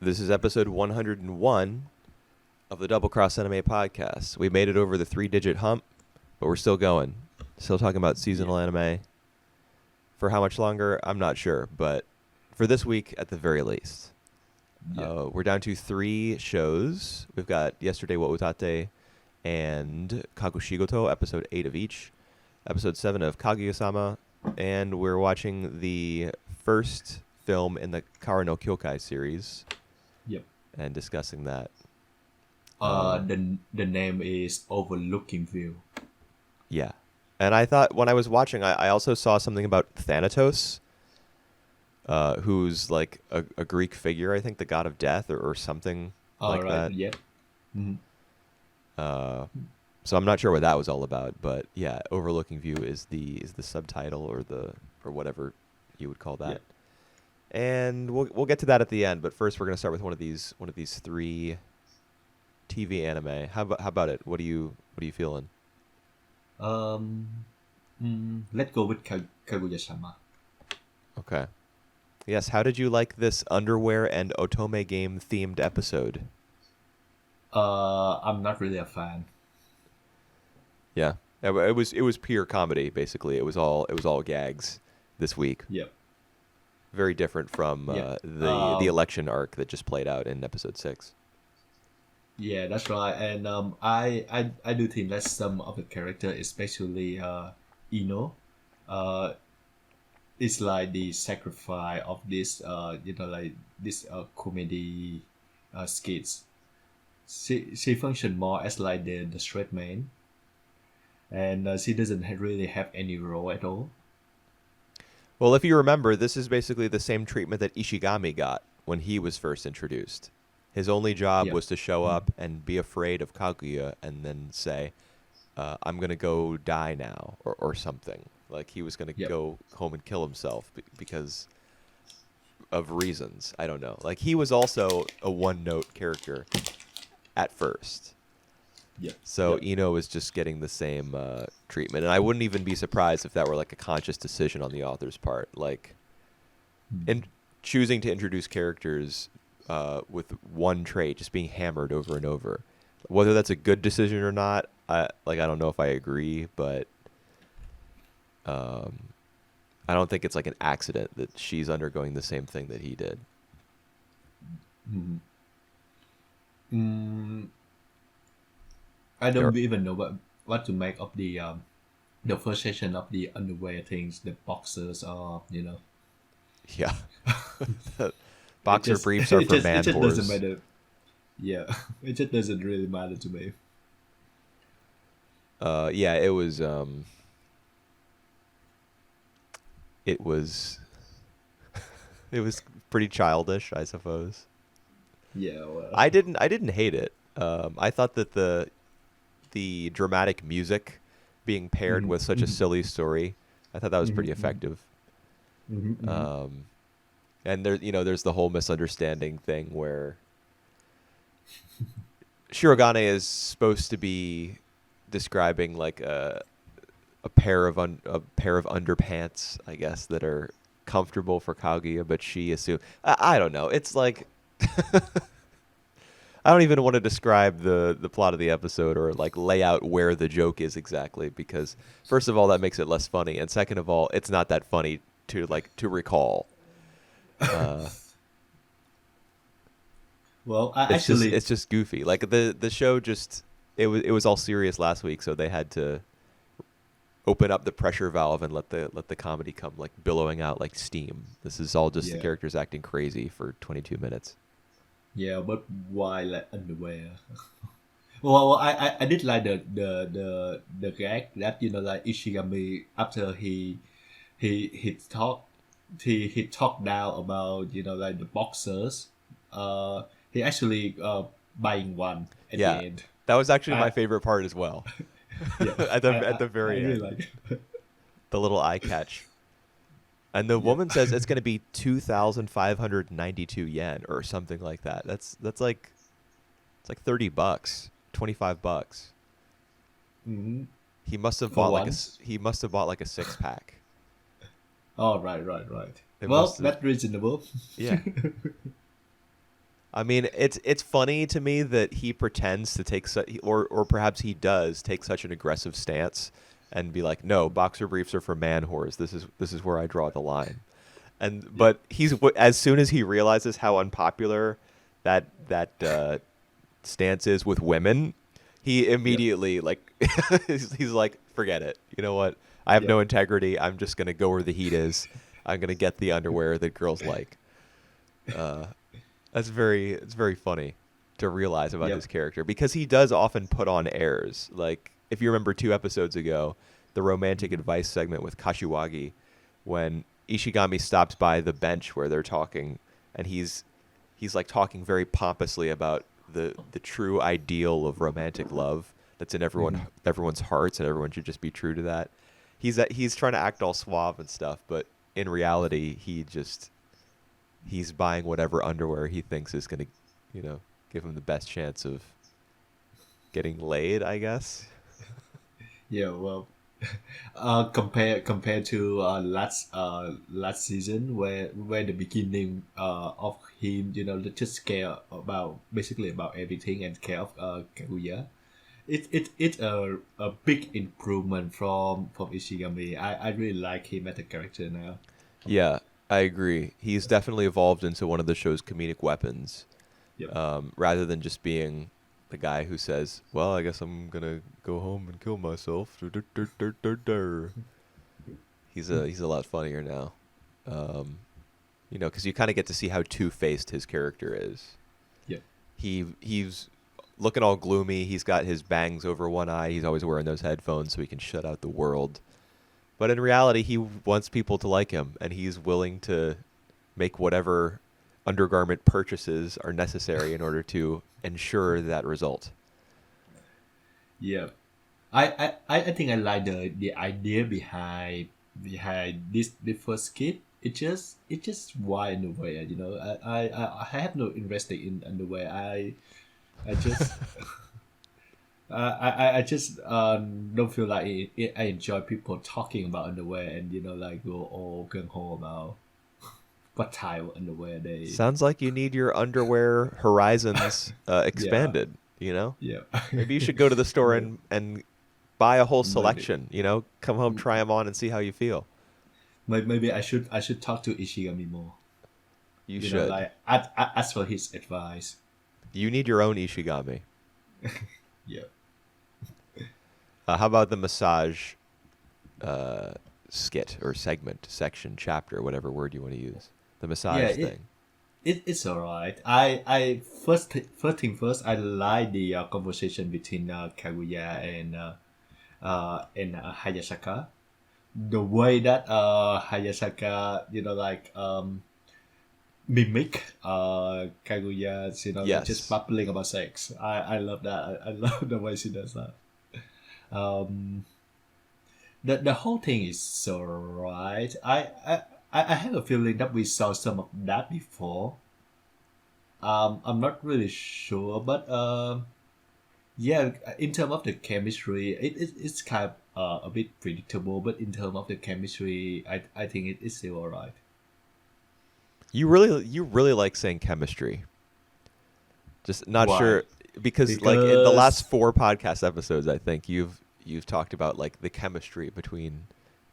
This is episode 101 of the Double Cross Anime podcast. We made it over the 3-digit hump, but we're still going. Still talking about seasonal anime. For how much longer, I'm not sure, but for this week at the very least. We're down to 3 shows. We've got Yesterday Wa Utate and Kakushigoto, episode 8 of each, episode 7 of Kaguya-sama, and we're watching the first film in the Kara no Kyoukai series. Yep. And discussing that. The name is Overlooking View. Yeah. And I thought when I was watching, I also saw something about Thanatos, who's like a Greek figure, I think the god of death or something like that. Yeah. Mm-hmm. So I'm not sure what that was all about, but yeah, Overlooking View is the subtitle or whatever you would call that. Yeah. And we'll get to that at the end, but first we're going to start with one of these 3 TV anime. How about it? What are you feeling? Let's go with Kaguya-sama. Okay. Yes, how did you like this underwear and otome game themed episode? I'm not really a fan. Yeah. It was pure comedy basically. It was all gags this week. Yep. Very different from the election arc that just played out in episode 6. Yeah, that's right. And I do think that some of the character, especially Ino, is like the sacrifice of this comedy skits. She functioned more as like the straight man, and she doesn't really have any role at all. Well, if you remember, this is basically the same treatment that Ishigami got when he was first introduced. His only job was to show up and be afraid of Kaguya and then say, I'm going to go die now or something. Like he was going to go home and kill himself because of reasons. I don't know. Like he was also a one-note character at first. So Ino was just getting the same treatment. And I wouldn't even be surprised if that were like a conscious decision on the author's part. Like in choosing to introduce characters with one trait just being hammered over and over. Whether that's a good decision or not, I don't know if I agree, but I don't think it's like an accident that she's undergoing the same thing that he did. I don't even know what to make of the first session of the underwear things, the boxers Yeah. Boxer briefs are for man whores. It just doesn't matter. Yeah, it just doesn't really matter to me. Yeah, it was it was pretty childish, I suppose. Yeah, well. I didn't hate it. I thought that the dramatic music being paired with such a silly story, I thought that was pretty effective. And there's the whole misunderstanding thing where Shirogane is supposed to be describing like a pair of underpants, I guess, that are comfortable for Kaguya, but she assumes I don't know. It's like I don't even want to describe the plot of the episode or like lay out where the joke is exactly, because first of all that makes it less funny, and second of all it's not that funny to recall. Well, it's just goofy. Like the show just it was all serious last week, so they had to open up the pressure valve and let the comedy come like billowing out like steam. This is all just the characters acting crazy for 22 minutes. Yeah, but why like underwear? Well, I did like the gag that like Ishigami after he talked down about like the boxers. He actually buying one at the end. That was actually my favorite part as well. at the very end, really like the little eye catch. And the woman says it's going to be 2,592 yen or something like that. That's like it's like $30, $25. Mm-hmm. He must have bought like a 6-pack. Oh, right. Well, that's reasonable. Yeah. I mean, it's funny to me that he pretends to take or perhaps he does take such an aggressive stance and be like, "No, boxer briefs are for man whores. This is where I draw the line." And Yeah, but as soon as he realizes how unpopular that stance is with women, he yeah, immediately like he's like, "Forget it. You know what? I have yeah, no integrity. I'm just gonna go where the heat is. I'm gonna get the underwear that girls like." Uh, it's very funny to realize about yeah. his character because he does often put on airs. Like if you remember 2 episodes ago, the romantic Mhm. advice segment with Kashiwagi, when Ishigami stops by the bench where they're talking, and he's like talking very pompously about the true ideal of romantic love that's in Mhm. everyone's hearts, and everyone should just be true to that. He's trying to act all suave and stuff, but in reality, he's buying whatever underwear he thinks is going to, give him the best chance of getting laid, I guess. Yeah, well, compared to last season where the beginning of him, just care about basically about everything and care of Kaguya. It's a big improvement from Ishigami. I really like him as a character now. Yeah, I agree. He's definitely evolved into one of the show's comedic weapons, Yep. rather than just being the guy who says, "Well, I guess I'm gonna go home and kill myself." Dur, dur, dur, dur, dur, dur. He's a lot funnier now, um, because you kind of get to see how two-faced his character is. Yep. He's looking all gloomy. He's got his bangs over one eye. He's always wearing those headphones so he can shut out the world. But in reality, he wants people to like him, and he's willing to make whatever undergarment purchases are necessary in order to ensure that result. Yeah. I think I like the idea behind this first kid. It just why underwear, I have no interest in underwear. I just I just don't feel like I enjoy people talking about underwear and like go all gung ho about what type of underwear they. Sounds like you need your underwear horizons Yeah, expanded, yeah. Maybe you should go to the store May- and buy a whole maybe selection, come home, try them on, and see how you feel. maybe I should talk to Ishigami more. You should. Like ask for his advice. You need your own Ishigami. Yeah. How about the massage uh, skit or segment, section, chapter, whatever word you want to use? The Yeah, massage thing. it's alright. I first thing first, I like the conversation between Kaguya and Hayashaka. The way that Hayashaka, like mimic Kaguya's, just Yes. babbling about sex. I love that. I love the way she does that. Um, the whole thing is so right. I have a feeling that we saw some of that before. I'm not really sure, but yeah, in terms of the chemistry, it's kind of a bit predictable. But in terms of the chemistry, I think it's still alright. You really like saying chemistry. Just not Why? sure because like in the last Because 4 podcast episodes, I think you've talked about like the chemistry between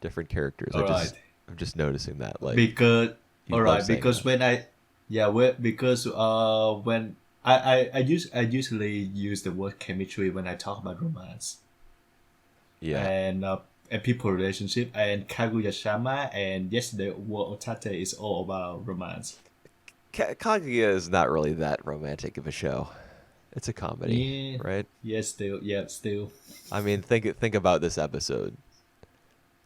different characters. all right. I'm just noticing that like Because you all love right. saying Because that. when I yeah, because when I usually use the word chemistry when I talk about romance Yeah. and people relationship and Kaguya Shama and yesterday War Otate is all about romance. Kaguya is not really that romantic of a show. It's a comedy, Yeah, right? still. I mean, think about this episode.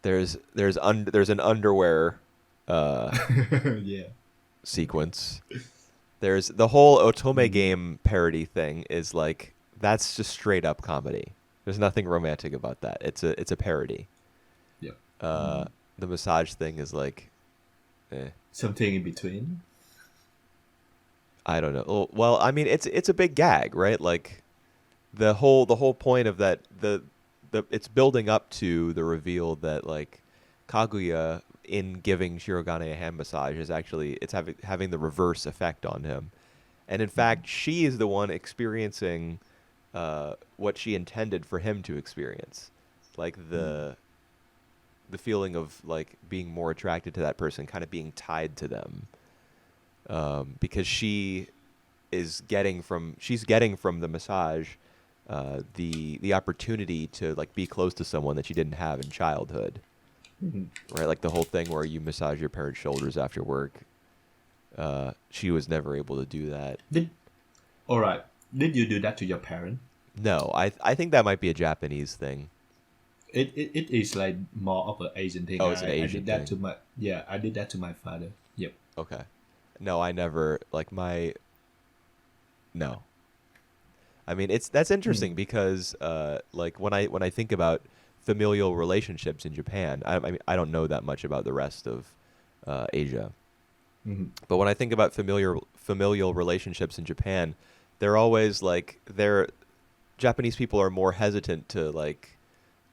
There's an underwear uh, Yeah. sequence. There's the whole Otome Mm, game parody thing is like that's just straight up comedy. There's nothing romantic about that. It's a parody. yeah. Uh, Mm. the massage thing is like, Something in between. I don't know. Well, I mean, it's a big gag, right? Like the whole point of that the it's building up to the reveal that like Kaguya in giving Shirogane a hand massage is actually it's having the reverse effect on him, And in fact, she is the one experiencing what she intended for him to experience, like the feeling of like being more attracted to that person, kind of being tied to them, because she's getting from the massage the opportunity to like be close to someone that she didn't have in childhood, right? Like the whole thing where you massage your parents' shoulders after work. She was never able to do that. All right. Did you do that to your parent? No, I think that might be a Japanese thing. It is like more of an Asian thing. Oh, it's an I Asian did that thing. to my I did that to my father. Yep. Okay. No, I never like my. No. I mean, that's interesting because like when I think about familial relationships in Japan, I mean I don't know that much about the rest of Asia, but when I think about familial relationships in Japan, they're always like Japanese people are more hesitant to like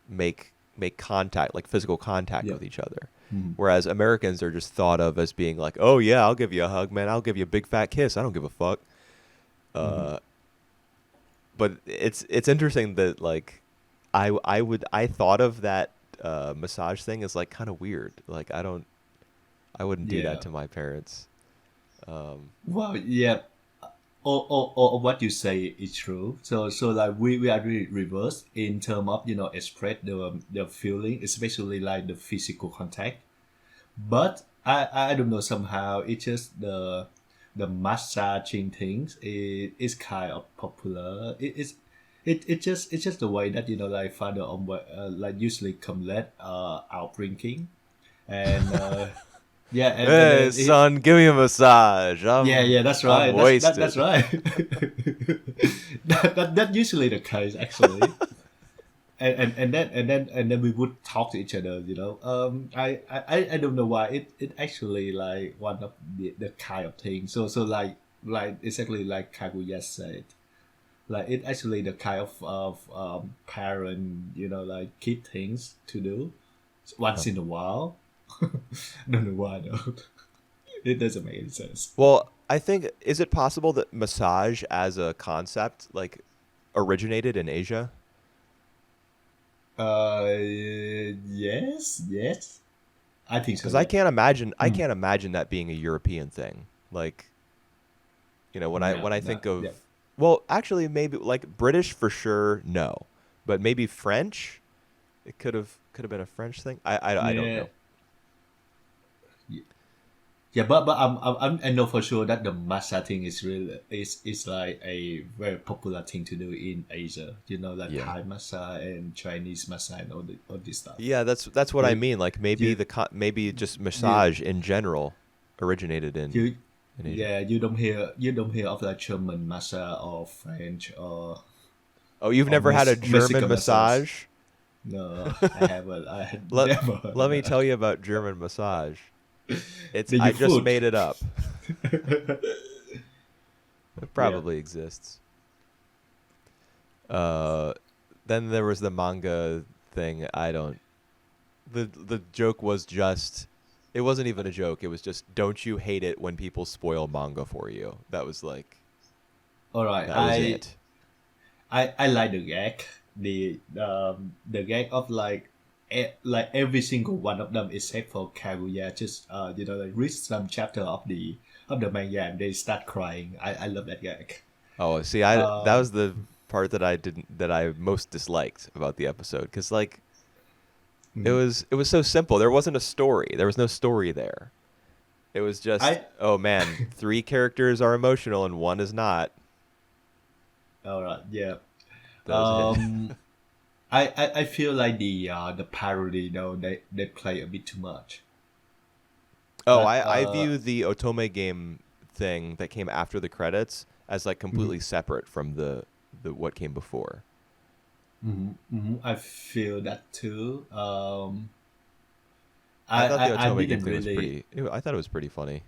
make contact, like physical contact with each other. Whereas Americans are just thought of as being like, oh yeah, I'll give you a hug, man. I'll give you a big fat kiss. I don't give a fuck. But it's interesting that like I thought of that massage thing as like kind of weird. Like I wouldn't do that to my parents. Well, yeah. Or what you say is true. So like we are really reversed in terms of express the feeling, especially like the physical contact. But I don't know, somehow it's just the massaging things is kind of popular. It's just the way that like father like usually come late out drinking, and yeah, and Hey then son, give me a massage. yeah, that's right. I'm wasted. That's right. That usually the case actually. And then we would talk to each other. I don't know why it actually like one of the kind of thing. So like exactly like Kaguya said, like it actually the kind of parent like kid things to do once in a while. Don't know why though. It doesn't make any sense. Well, I think, is it possible that massage as a concept like originated in Asia? Yes. I think so. Because Yeah. I can't imagine that being a European thing. Like, when I think of, Yeah. well, actually maybe like British for sure, no, but maybe French. It could have been a French thing. I don't know. Yeah, but I know for sure that the massage thing is really is like a very popular thing to do in Asia. Like Thai massage and Chinese massage and all this stuff. Yeah, that's what I mean. Like maybe you, maybe just massage in general originated in you Asia. yeah, you don't hear of like German massage or French or you've never had a German Mexican massage? No, I haven't. I had never. Let me tell you about German massage. I just made it up. It probably exists. Then there was the manga thing. The joke was just, it wasn't even a joke. It was just, don't you hate it when people spoil manga for you? That was like, all right. That was it. I like the gag. The gag of like every single one of them except for Kaguya just like read some chapter of the manga and they start crying. I love that gag. Oh, see, that was the part that I most disliked about the episode, because like it was so simple. There wasn't a story. There was no story there. It was just, oh man, 3 characters are emotional and 1 is not. All right, yeah. That was it. I feel like the parody though they play a bit too much. Oh, I view the Otome game thing that came after the credits as like completely separate from the what came before. I feel that too. I thought the Otome game didn't thing was really. I thought it was pretty funny.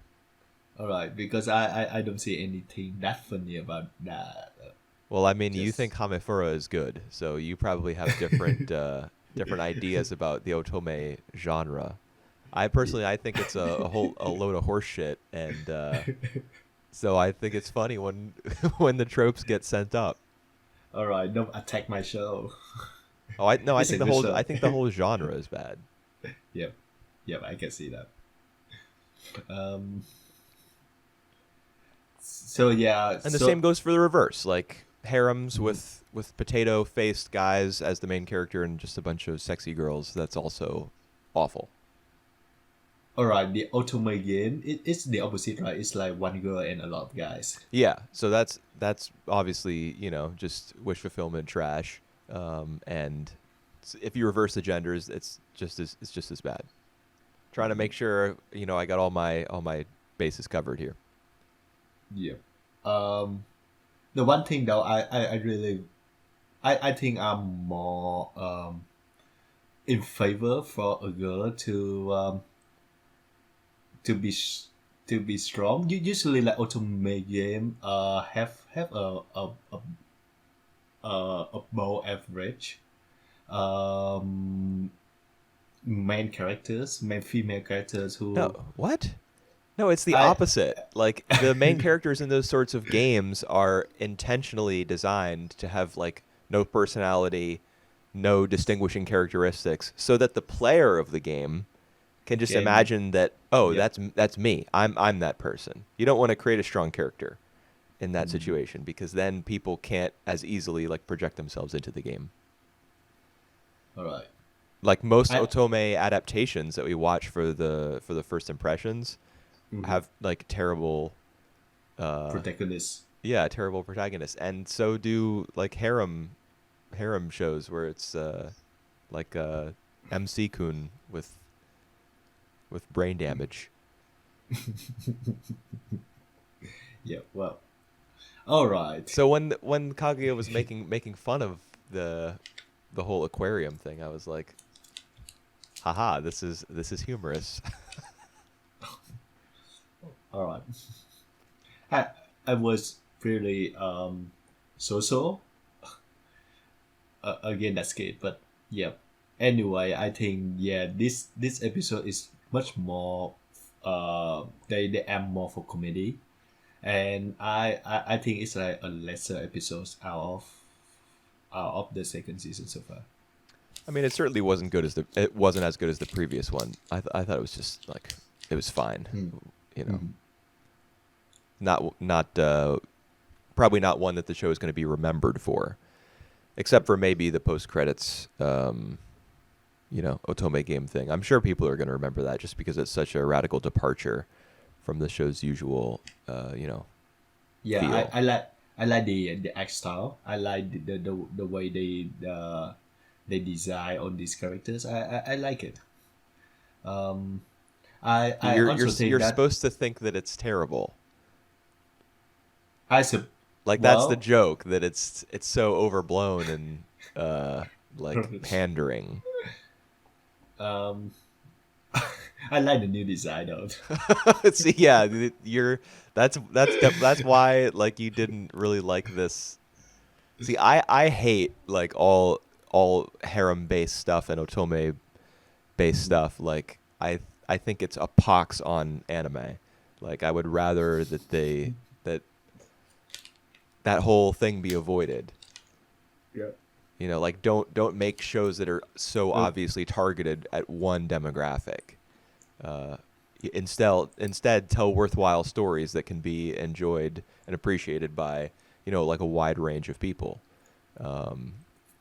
All right, because I don't see anything that funny about that. Well, I mean, you think Hamefura is good, so you probably have different different ideas about the Otome genre. I personally, I think it's a load of horse shit, and So I think it's funny when when the tropes get sent up. All right, don't attack my show. Oh, I no, It's a good I show. think the whole genre is bad. Yep, yep, I can see that. Um, so yeah, And the same so goes for the reverse, like harems with potato-faced guys as the main character and just a bunch of sexy girls. That's also awful. all right, the otome game it's the opposite, right? It's like one girl and a lot of guys. Yeah, so that's obviously just wish fulfillment trash. And if you reverse the genders, it's just as bad. Trying to make sure I got all my bases covered here. Yeah. Um, the one thing though, I really, I think I'm more in favor for a girl to be to be strong. You usually like otome game have above average um main female characters who No, what? No, it's the I opposite. Like the main characters in those sorts of games are intentionally designed to have like no personality, no distinguishing characteristics, so that the player of the game can just can imagine that, oh, yep. that's me. I'm that person. You don't want to create a strong character in that situation because then people can't as easily like project themselves into the game. All right. Like most I otome adaptations that we watch for the first impressions mhm. have like terrible Protagonist. yeah, terrible protagonists. And so do like harem shows where it's like MC Kun with brain damage. Yeah. Well. All right. So when Kaguya was making fun of the whole aquarium thing, I was like, haha, this is humorous. All right. I I was really so again that's good, but yeah. Anyway, I think yeah this episode is much more they aim more for comedy, and I think it's like a lesser episodes out of the second season so far. I mean, it certainly it wasn't as good as the previous one. I thought it was just like it was fine, Mm. you know. Mhm. Not probably not one that the show is going to be remembered for, except for maybe the post credits otome game thing. I'm sure people are going to remember that just because it's such a radical departure from the show's usual Yeah, feel. I like the art style. I like the way they design all these characters. I like it. Um, I also think You're that supposed to think that it's terrible. I sub Like that's the well, joke that it's so overblown and like pandering. um, I like the new design though. See, yeah, you're that's why like you didn't really like this. See, I hate like all harem based stuff and otome based stuff. Like I think it's a pox on anime. Like I would rather that that whole thing be avoided. Yeah. Like don't make shows that are so Uh, obviously targeted at one demographic. Uh, instead tell worthwhile stories that can be enjoyed and appreciated by like a wide range of people. Um,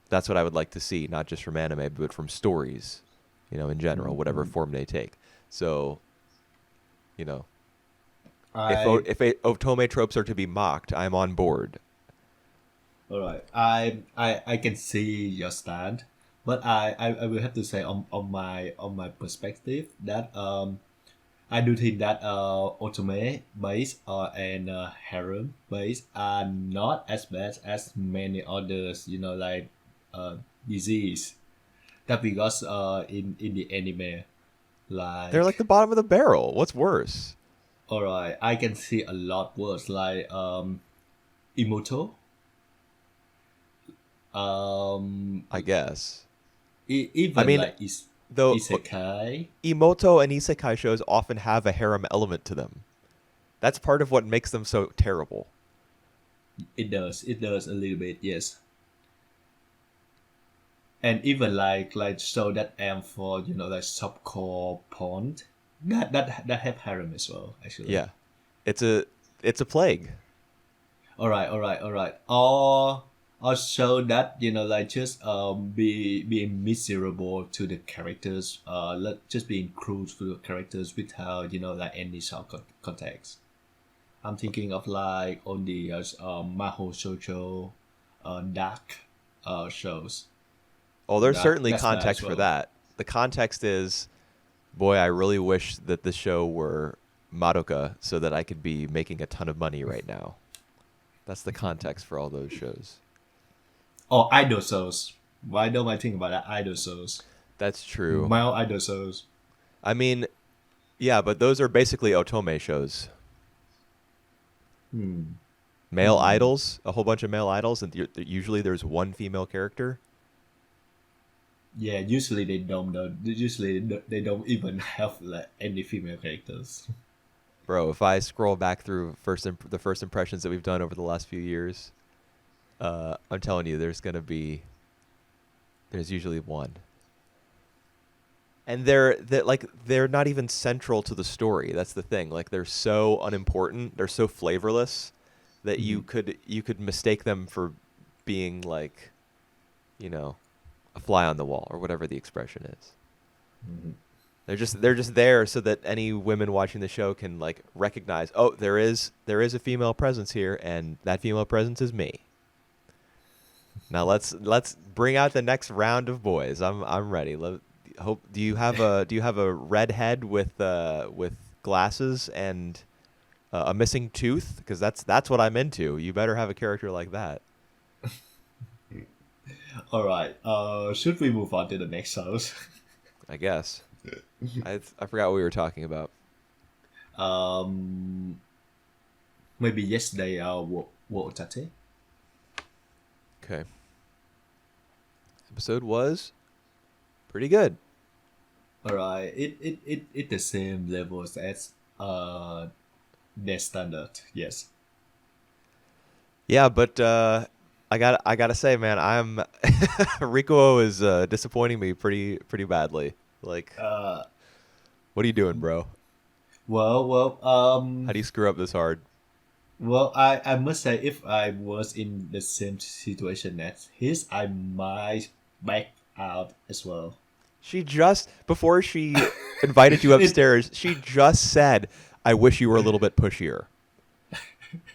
that's what I would like to see, not just from anime, but from stories, in general, whatever mhm. form they take. So, you know, I if otome tropes are to be mocked, I'm on board. All right. I can see your stand, but I will have to say on my perspective that I do think that otome base and harem base are not as bad as many others. Like disease that because in the anime They're like like the bottom of the barrel. What's worse? all right, I can see a lot worse like Imoto um I guess. I even mean, like though isekai. Emoto and isekai shows often have a harem element to them. That's part of what makes them so terrible. It does a little bit, yes. And even like show that aim for like softcore porn, that have harem as well actually. Yeah. It's a plague. All right. Or show that like just be being miserable to the characters, just being cruel to the characters without like any sort of context. I'm thinking of like on the Maho Shoujo, dark shows. Oh, there's certainly That's bad as context for well. that. The context is, boy, I really wish that the show were Madoka so that I could be making a ton of money right now. That's the context for all those shows. Or idol shows. Why don't I think about that? Idol shows. That's true. Male idol shows. I mean, yeah, but those are basically otome shows. Hmm. Male idols, a whole bunch of male idols, and usually there's one female character. Yeah, usually they don't. Usually they don't even have like any female characters. Bro, if I scroll back through the first impressions that we've done over the last few years, I'm telling you, there's usually one, and they're not even central to the story. That's the thing. Like they're so unimportant, they're so flavorless that you could mistake them for being like, you know, a fly on the wall or whatever the expression is. Mhm. They're just there so that any women watching the show can like recognize, oh, there is a female presence here, and that female presence is me. Now let's bring out the next round of boys. I'm ready. Do you have a redhead with glasses and a missing tooth? Because that's what I'm into. You better have a character like that. All right. Should we move on to the next house? I guess. I forgot what we were talking about. um, Maybe yesterday. Wo Otate. Okay. Episode was pretty good. All right. It the same levels as their standard. Yes. Yeah, but I gotta say, man, I'm Rikuo is disappointing me pretty badly. Like, Uh. what are you doing, bro? Well. How do you screw up this hard? Well, I must say, if I was in the same situation as his, I might back out as well. She just before she invited you It, upstairs, she just said, "I wish you were a little bit pushier."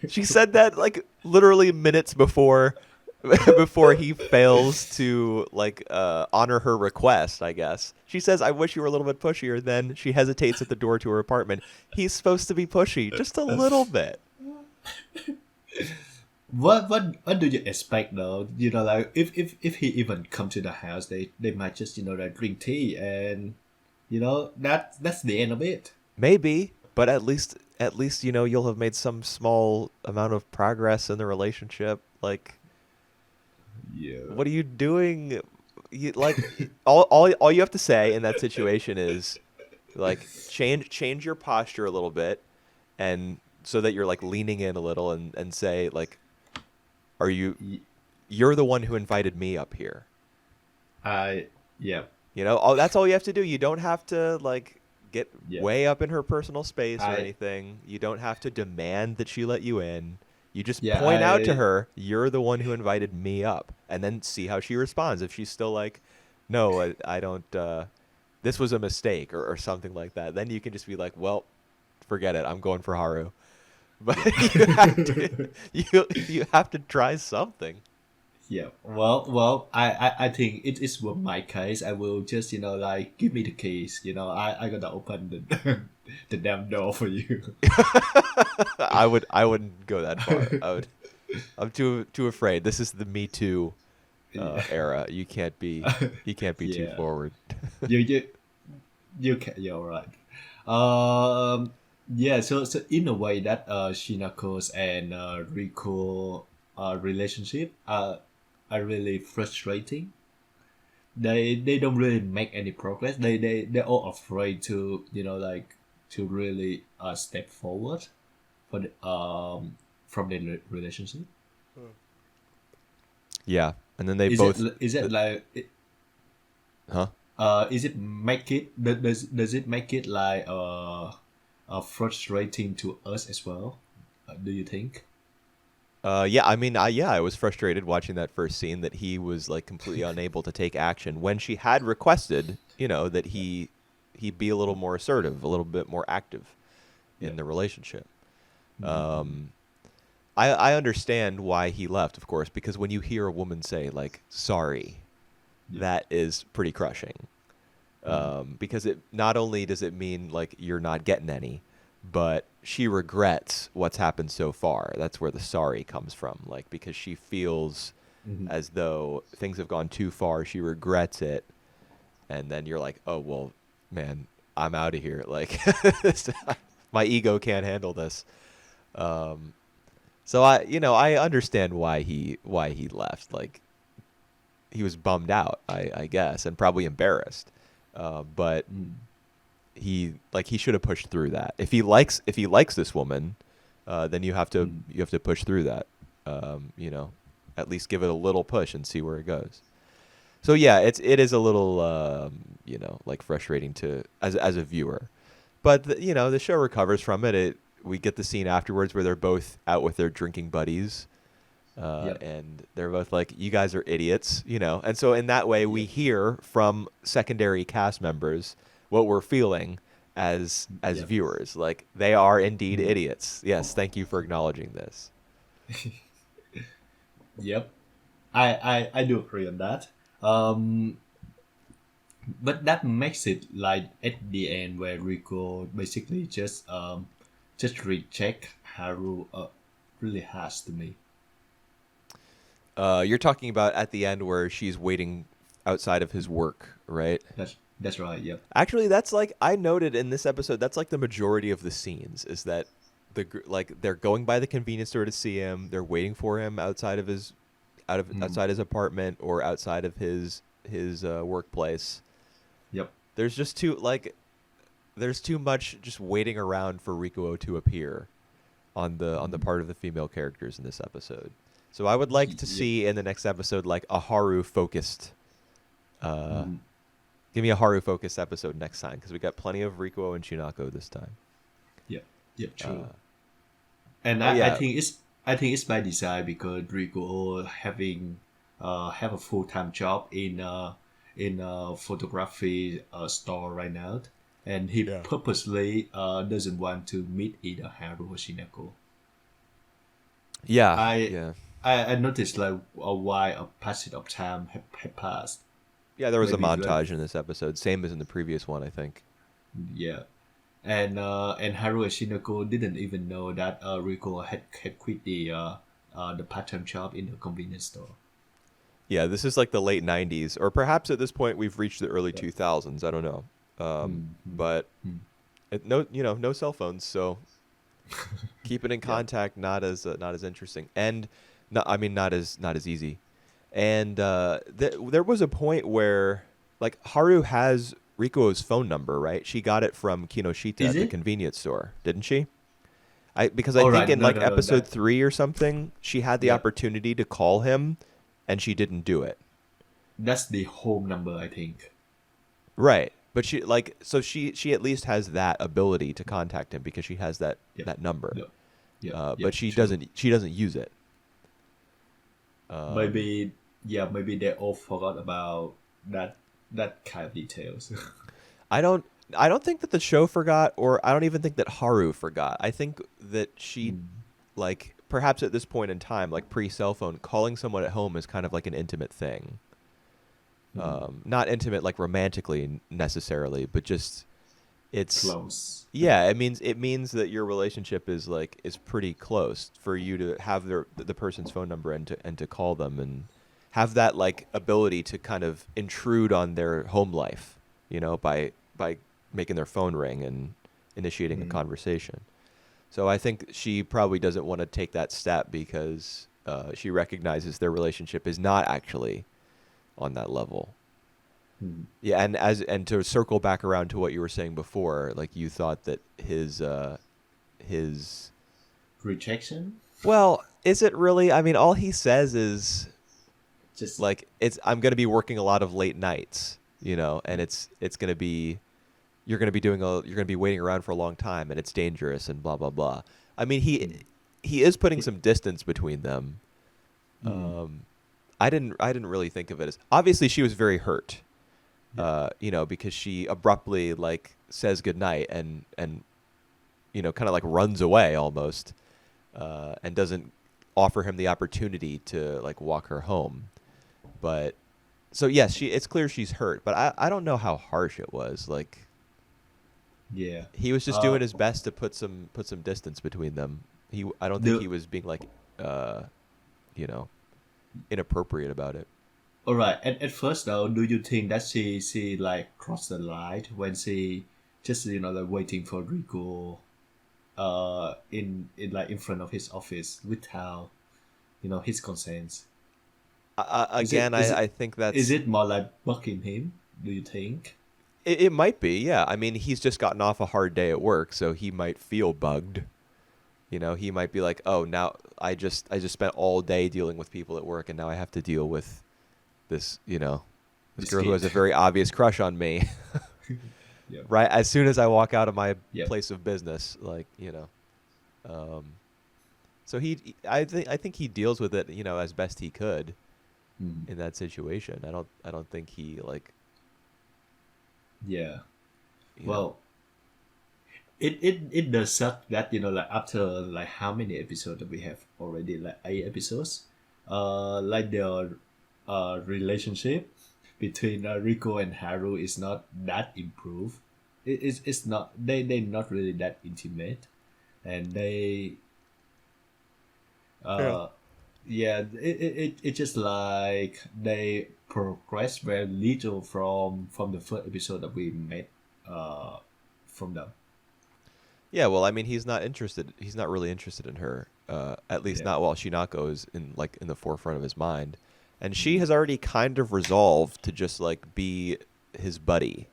She said that like literally minutes before before he fails to like honor her request, I guess. She says, "I wish you were a little bit pushier." Then she hesitates at the door to her apartment. He's supposed to be pushy, just a little bit. what do you expect though? Like if he even come to the house, they might just like drink tea, and that's the end of it. Maybe, but at least you'll have made some small amount of progress in the relationship. Like, Yeah. what are you doing? All you have to say in that situation is like change your posture a little bit, and so that you're like leaning in a little, and say like, are you Y- you're the one who invited me up here. I yeah That's all you have to do. You don't have to like get yeah way up in her personal space or I anything. You don't have to demand that she let you in. You just yeah point out to I her, you're the one who invited me up, and then see how she responds. If she's still like, no, I don't, this was a mistake, or something like that, then you can just be like, well, forget it. I'm going for Haru. But you have to try something. Yeah. Well. I think it is with my case. I will just like give me the keys. I gotta open the the damn door for you. I wouldn't go that far. I'm too afraid. This is the Me Too Yeah. era. He can't be too Yeah. forward. You you you can. You're right. Um. Yeah. So in a way that Shinako's and Riko relationship are really frustrating. They don't really make any progress. They're all afraid to like to really step forward. for the, from the relationship. Yeah, and then they both. Is it like Huh? is it make it does it make it like frustrating to us as well? Do you think? Yeah, I mean, I was frustrated watching that first scene that he was like completely unable to take action when she had requested, that he be a little more assertive, a little bit more active Yeah. in the relationship. Mm-hmm. Um, I understand why he left, of course, because when you hear a woman say like "sorry," Yeah. that is pretty crushing. Mm-hmm. Because it not only does it mean like you're not getting any, but she regrets what's happened so far. That's where the sorry comes from, like because she feels Mm-hmm. as though things have gone too far. She regrets it, and then you're like, oh well, man, I'm out of here. Like my ego can't handle this. Um, so I understand why he left. Like he was bummed out, I guess, and probably embarrassed. But Mm-hmm. he should have pushed through that. If he likes this woman, then you have to push through that. At least give it a little push and see where it goes. So yeah, it is a little like frustrating to as a viewer, but the show recovers from it. We get the scene afterwards where they're both out with their drinking buddies, Yep. and they're both like, "You guys are idiots," and so in that way we Yep. hear from secondary cast members what we're feeling as Yep. viewers. Like they are indeed Mm-hmm. idiots. Yes, thank you for acknowledging this. Yep. I do agree on that. Um, but that makes it like at the end where Rico basically just reject Haru really harsh to me. You're talking about at the end where she's waiting outside of his work, right? That's right. Yep. Actually, that's like I noted in this episode. That's like the majority of the scenes is that like they're going by the convenience store to see him. They're waiting for him Mm. outside his apartment or outside of his workplace. Yep. There's just there's too much just waiting around for Rikuo to appear on the part of the female characters in this episode. So I would like to Yep. see in the next episode like a Haru focused. Uh, Mm. Give me a Haru focused episode next time because we got plenty of Rikuo and Shinako this time. Yep. Yep. True. Uh, And but I yeah, think it's by design because Rico have a full time job in a photography store right now, and he yeah, purposely doesn't want to meet either Haru or Shinako. yeah, I yeah, I noticed like why a passage of time had passed. yeah. There was a Maybe like montage in this episode, same as in the previous one, I think. yeah, and Haru and Shinako didn't even know that Rico had quit the part time job in the convenience store. Yeah, this is like the late '90s, or perhaps at this point we've reached the early Yeah. 2000s. I don't know, Mm-hmm. but no cell phones, so keeping in Yeah. contact not as interesting, and no, I mean not as easy. And there was a point where like Haru has Rikuo's phone number, right? She got it from Kinoshita Is at the it? convenience store, didn't she? Because I All think right. in No, like no, no. episode 3 or something, she had the Yeah. opportunity to call him, and she didn't do it. That's the home number, I think. Right. But she at least has that ability to contact him because she has that Yep. that number. Yep. Yep. But Yep. she True. doesn't use it. Um, Maybe yeah. Maybe they all forgot about that kind of details. I don't I don't think that the show forgot, or I don't even think that Haru forgot. I think that she Mm. like perhaps at this point in time, like pre cell phone, calling someone at home is kind of like an intimate thing. Mm. Not intimate like romantically necessarily, but just it's Close. yeah, it means that your relationship is pretty close for you to have the person's phone number and to call them and have that like ability to kind of intrude on their home life, by making their phone ring and initiating a Mm. conversation. So I think she probably doesn't want to take that step because she recognizes their relationship is not actually on that level. Mm. Yeah, and to circle back around to what you were saying before, like you thought that his rejection. Well, is it really? I mean, all he says is Just like I'm going to be working a lot of late nights, and it's going to be you're going to be waiting around for a long time and it's dangerous and blah blah blah. I mean, mm, he is putting it, some distance between them. mm, Um I didn't really think of it as obviously she was very hurt. yeah, Because she abruptly like says goodnight and kind of like runs away almost, and doesn't offer him the opportunity to like walk her home. But so yes, it's clear she's hurt, but I don't know how harsh it was. Like yeah. he was just Uh, doing his best to put some distance between them. I don't think the he was being like you know inappropriate about it. All right. At first, though, do you think that she like crossed the line when she just like waiting for Rico, in like in front of his office without his consent? Is it Again, is it I think is that's it more like bucking him? Do you think? it might be, yeah. I mean, he's just gotten off a hard day at work, so he might feel bugged. He might be like, "Oh, now I just spent all day dealing with people at work, and now I have to deal with this, this This girl who kid. has a very obvious crush on me." Yep. Right as soon as I walk out of my Yep. place of business, like, um, so I think he deals with it, as best he could Mm. in that situation. I don't think he like, Yeah. you know, Well, it does suck that like after like how many episodes that we have already, like 8 episodes, like the relationship between Rico and Haru is not that improved. It's not, they're not really that intimate, and they yeah. uh yeah, it just like they progress very little from the first episode that we met uh from them. Yeah, well, I mean, he's not interested. He's not really interested in her. At least Yeah. not while Shinako is in the forefront of his mind, and she Mm. has already kind of resolved to just like be his buddy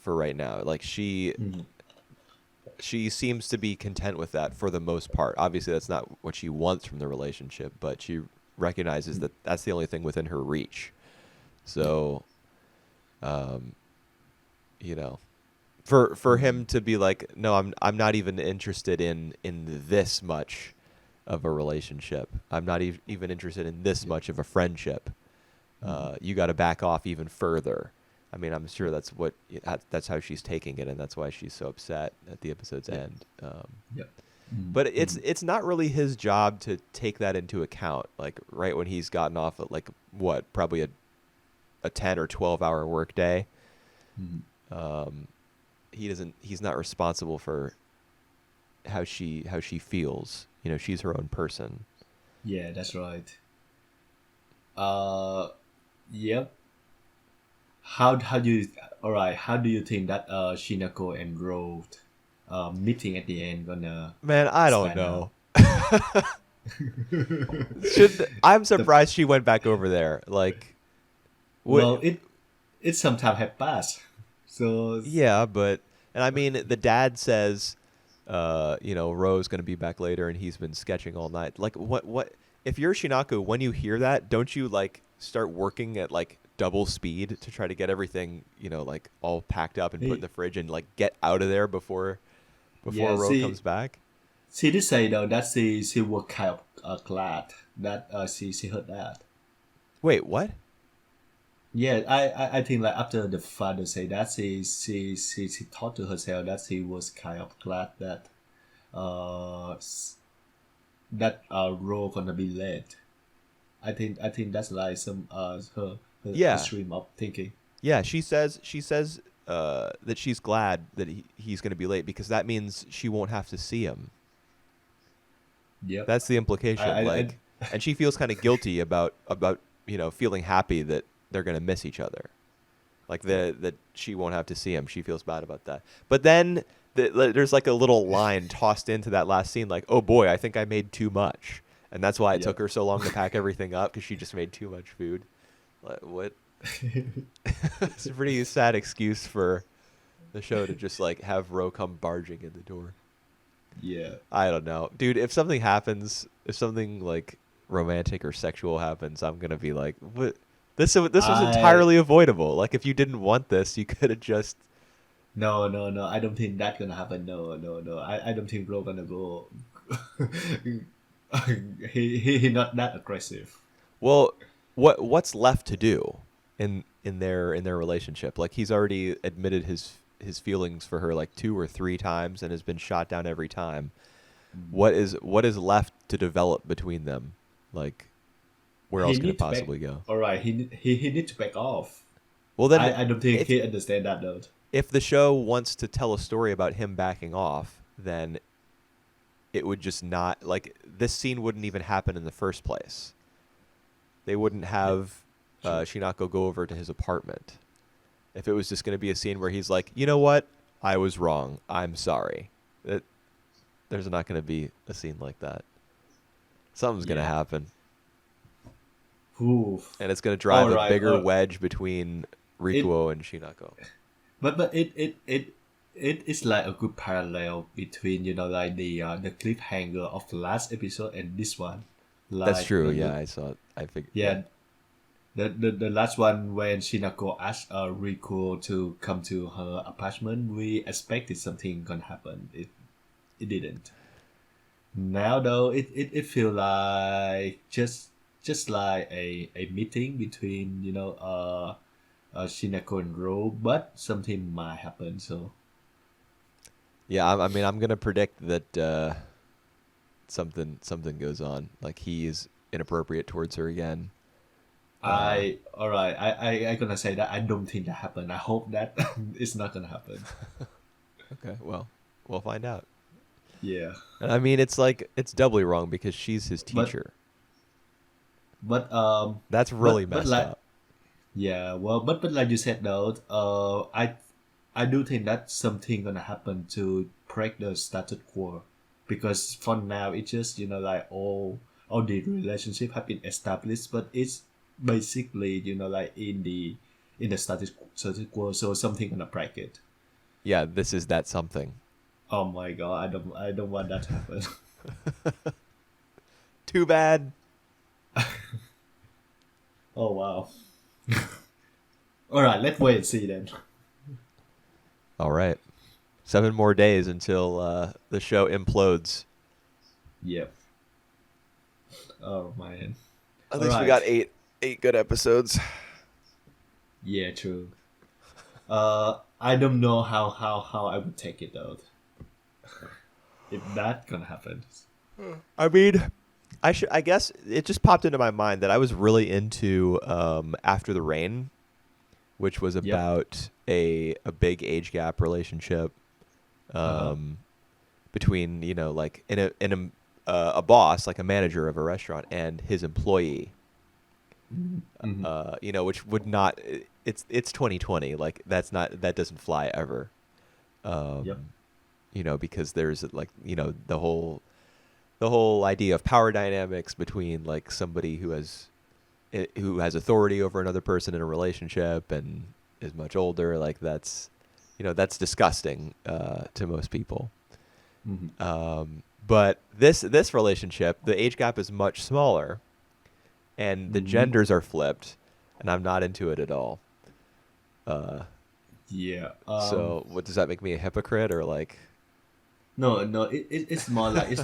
for right now. Like Mm. she seems to be content with that for the most part. Obviously, that's not what she wants from the relationship, but she recognizes Mm. that that's the only thing within her reach. Yeah. So, um, you know, for Mm. him to be like, no, I'm not even interested in this much of a relationship. I'm not even interested in this Yeah. much of a friendship. Mm. You got to back off even further. I mean, I'm sure that's how she's taking it, and that's why she's so upset at the episode's Yeah. end. Yeah. Mm. But it's Mm. it's not really his job to take that into account. Like right when he's gotten off at like what probably a 10 or 12 hour workday. Mm. Um, he's not responsible for how she feels. She's her own person. Yeah, that's right. Uh, yep. How do you All right? How do you think that Shinako and Ro meeting at the end gonna Man, I don't span out? know. I'm The surprised she went back over there. Like, what? Well, it sometimes have passed. So Yeah, but and I mean, the dad says, Ro's gonna be back later, and he's been sketching all night. Like, what? If you're Shinako, when you hear that, don't you like start working at like double speed to try to get everything, like all packed up and put in he, the fridge and like get out of there before yeah, Ro comes back? she did say though that she was kind of glad that she heard that. Wait, what? Yeah, I think like after the father said that she thought to herself that she was kind of glad that uh s- Ro gonna be late. I think that's like some her Yeah, stream of thinking. yeah. She says that she's glad that he's going to be late because that means she won't have to see him. Yep. That's the I implication. I, Like, I and she feels kind of guilty about feeling happy that they're going to miss each other. Like yep. that she won't have to see him. She feels bad about that. But then there's like a little line tossed into that last scene, like, "Oh boy, I think I made too much," and that's why it took Yep. her so long to pack everything up because she just made too much food. Like, what? It's a pretty sad excuse for the show to just like have Ro come barging in the door. Yeah. I don't know, dude. If something happens, if something like romantic or sexual happens, I'm gonna be like, what? This was I entirely avoidable. Like, if you didn't want this, you could have just. No, no, no. I don't think that's gonna happen. No, no, no. I don't think Ro gonna go. He not that aggressive. Well, what's left to do in their relationship? Like, he's already admitted his feelings for her like 2 or 3 times and has been shot down every time. Mm. What is left to develop between them? Like, where He else could it need to back. possibly go? All right. He need to back off. Well, then, I don't think if he understand that though. if the show wants to tell a story about him backing off, then it would just not, like, this scene wouldn't even happen in the first place. They wouldn't Yeah. have True. Shinako go over to his apartment if it was just going to be a scene where he's like, you know what, I was wrong, I'm sorry. There's not going to be a scene like that. Something's going to Yeah. happen, Oof. and it's going to All drive a right. bigger wedge between It Rikuo and Shinako. but it is like a good parallel between like the cliffhanger of the last episode and this one. That's Like true. Yeah, I saw it. I figured. Yeah. yeah, the last one when Shinako asked Rico to come to her apartment, we expected something gonna happen. It didn't. Now though, it feel like just like a meeting between Shinako and Ro, but something might happen. So Yeah, I mean, I'm gonna predict that something goes on. Like, he is inappropriate towards her again. all right, I gonna say that I don't think that happen. I hope that it's not gonna happen. Okay, well, we'll find out. Yeah, And I mean, it's doubly wrong because she's his but teacher. but That's really but messed like up. yeah, well, but like you said though, I do think that something gonna happen to break the status quo, because for now it's just like all the relationship have been established, but it's basically like in the status quo, so something gonna break it. Yeah, this is that something. Oh my god, I don't want that to happen. Too bad. Oh wow. All right, let's wait and see then. All right, 7 more days until the show implodes. Yep. Oh man. At All least we right. got eight good episodes. Yeah, true. I don't know how I would take it though. If that gonna happen. I mean, I guess it just popped into my mind that I was really into After the Rain, which was Yep. about a big age gap relationship Uh-huh. between, like, a boss, like a manager of a restaurant, and his employee. Mm-hmm. Which would not. It's 2020. Like, that doesn't fly ever. Yep. Because there's, like, the whole idea of power dynamics between, like, somebody who has authority over another person in a relationship and is much older. Like, that's disgusting to most people. Mm-hmm. But this relationship, the age gap is much smaller, and the Mm-hmm. genders are flipped, and I'm not into it at all. Yeah. So, what does that make me, a hypocrite, or like? No, no. It's more like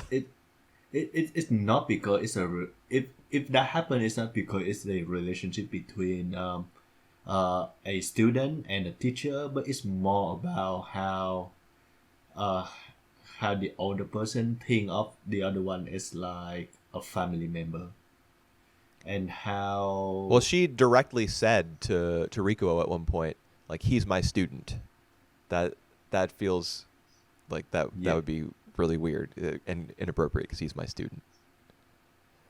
it's not because it's if that happen, it's not because it's a relationship between a student and a teacher, but it's more about uh how the older person think of the other one is like a family member, and Well, how she directly said to Rico at one point, like, he's my student. That feels like that yeah. would be really weird and inappropriate because he's my student.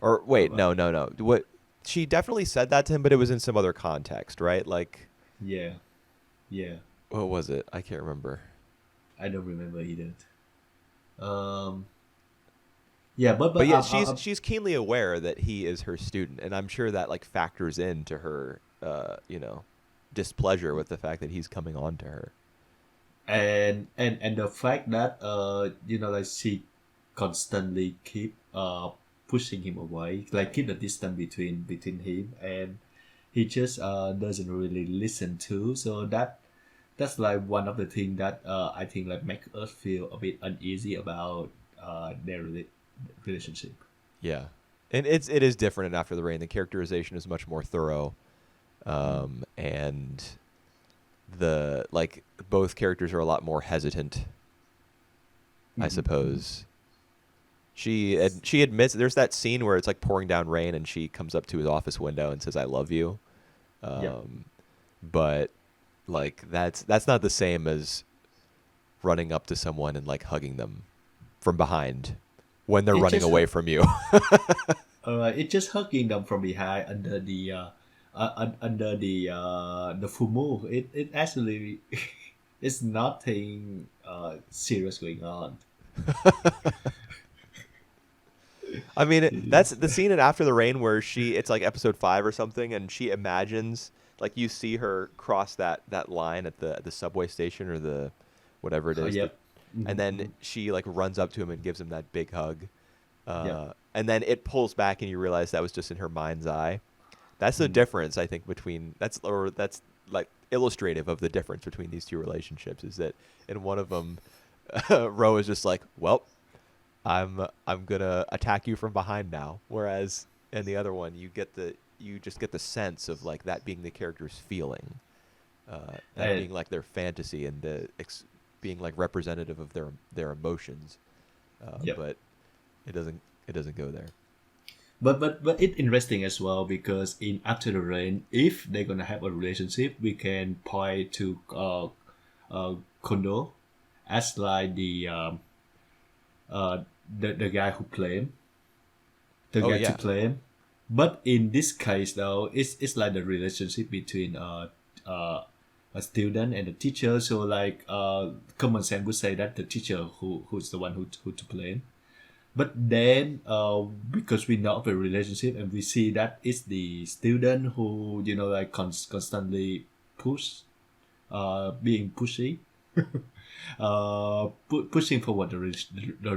Or wait, Right. no. What, she definitely said that to him, but it was in some other context, right? Like, Yeah, yeah. what was it? I can't remember. I don't remember either. Um, yeah, But yeah, she's keenly aware that he is her student, and I'm sure that, like, factors into her displeasure with the fact that he's coming on to her. and the fact that like constantly keep pushing him away, like keep the distance between him, and he just doesn't really listen to. So that's like one of the things that I think like make us feel a bit uneasy about their relationship. Yeah, and it is different in After the Rain. The characterization is much more thorough, and the like both characters are a lot more hesitant, I suppose. She admits there's that scene where it's like pouring down rain and she comes up to his office window and says I love you. Yeah, But like that's not the same as running up to someone and like hugging them from behind when they're it running just away from you. it just hugging them from behind under the full moon. It actually it's nothing serious going on. I mean, that's the scene in After the Rain where it's like episode 5 or something, and she imagines like you see her cross that line at the subway station or the whatever it Oh, is, yep. and then she like runs up to him and gives him that big hug, Yep. and then it pulls back and you realize that was just in her mind's eye. That's the difference, I think, between that's like illustrative of the difference between these two relationships. Is that in one of them, Ro is just like, well, I'm gonna attack you from behind now. Whereas in the other one, you just get the sense of like that being the character's feeling, that And being like their fantasy and being like representative of their emotions. yep. But it doesn't go there. But it's interesting as well because in After the Rain, if they're gonna have a relationship, we can point to Kondo as like the guy who claimed the Oh guy to yeah, claim. But in this case, though, it's like the relationship between a student and a teacher. So like common sense would say that the teacher who's the one who to blame. But then, because we know of a relationship and we see that it's the student who like constantly push, being pushy, pushing forward the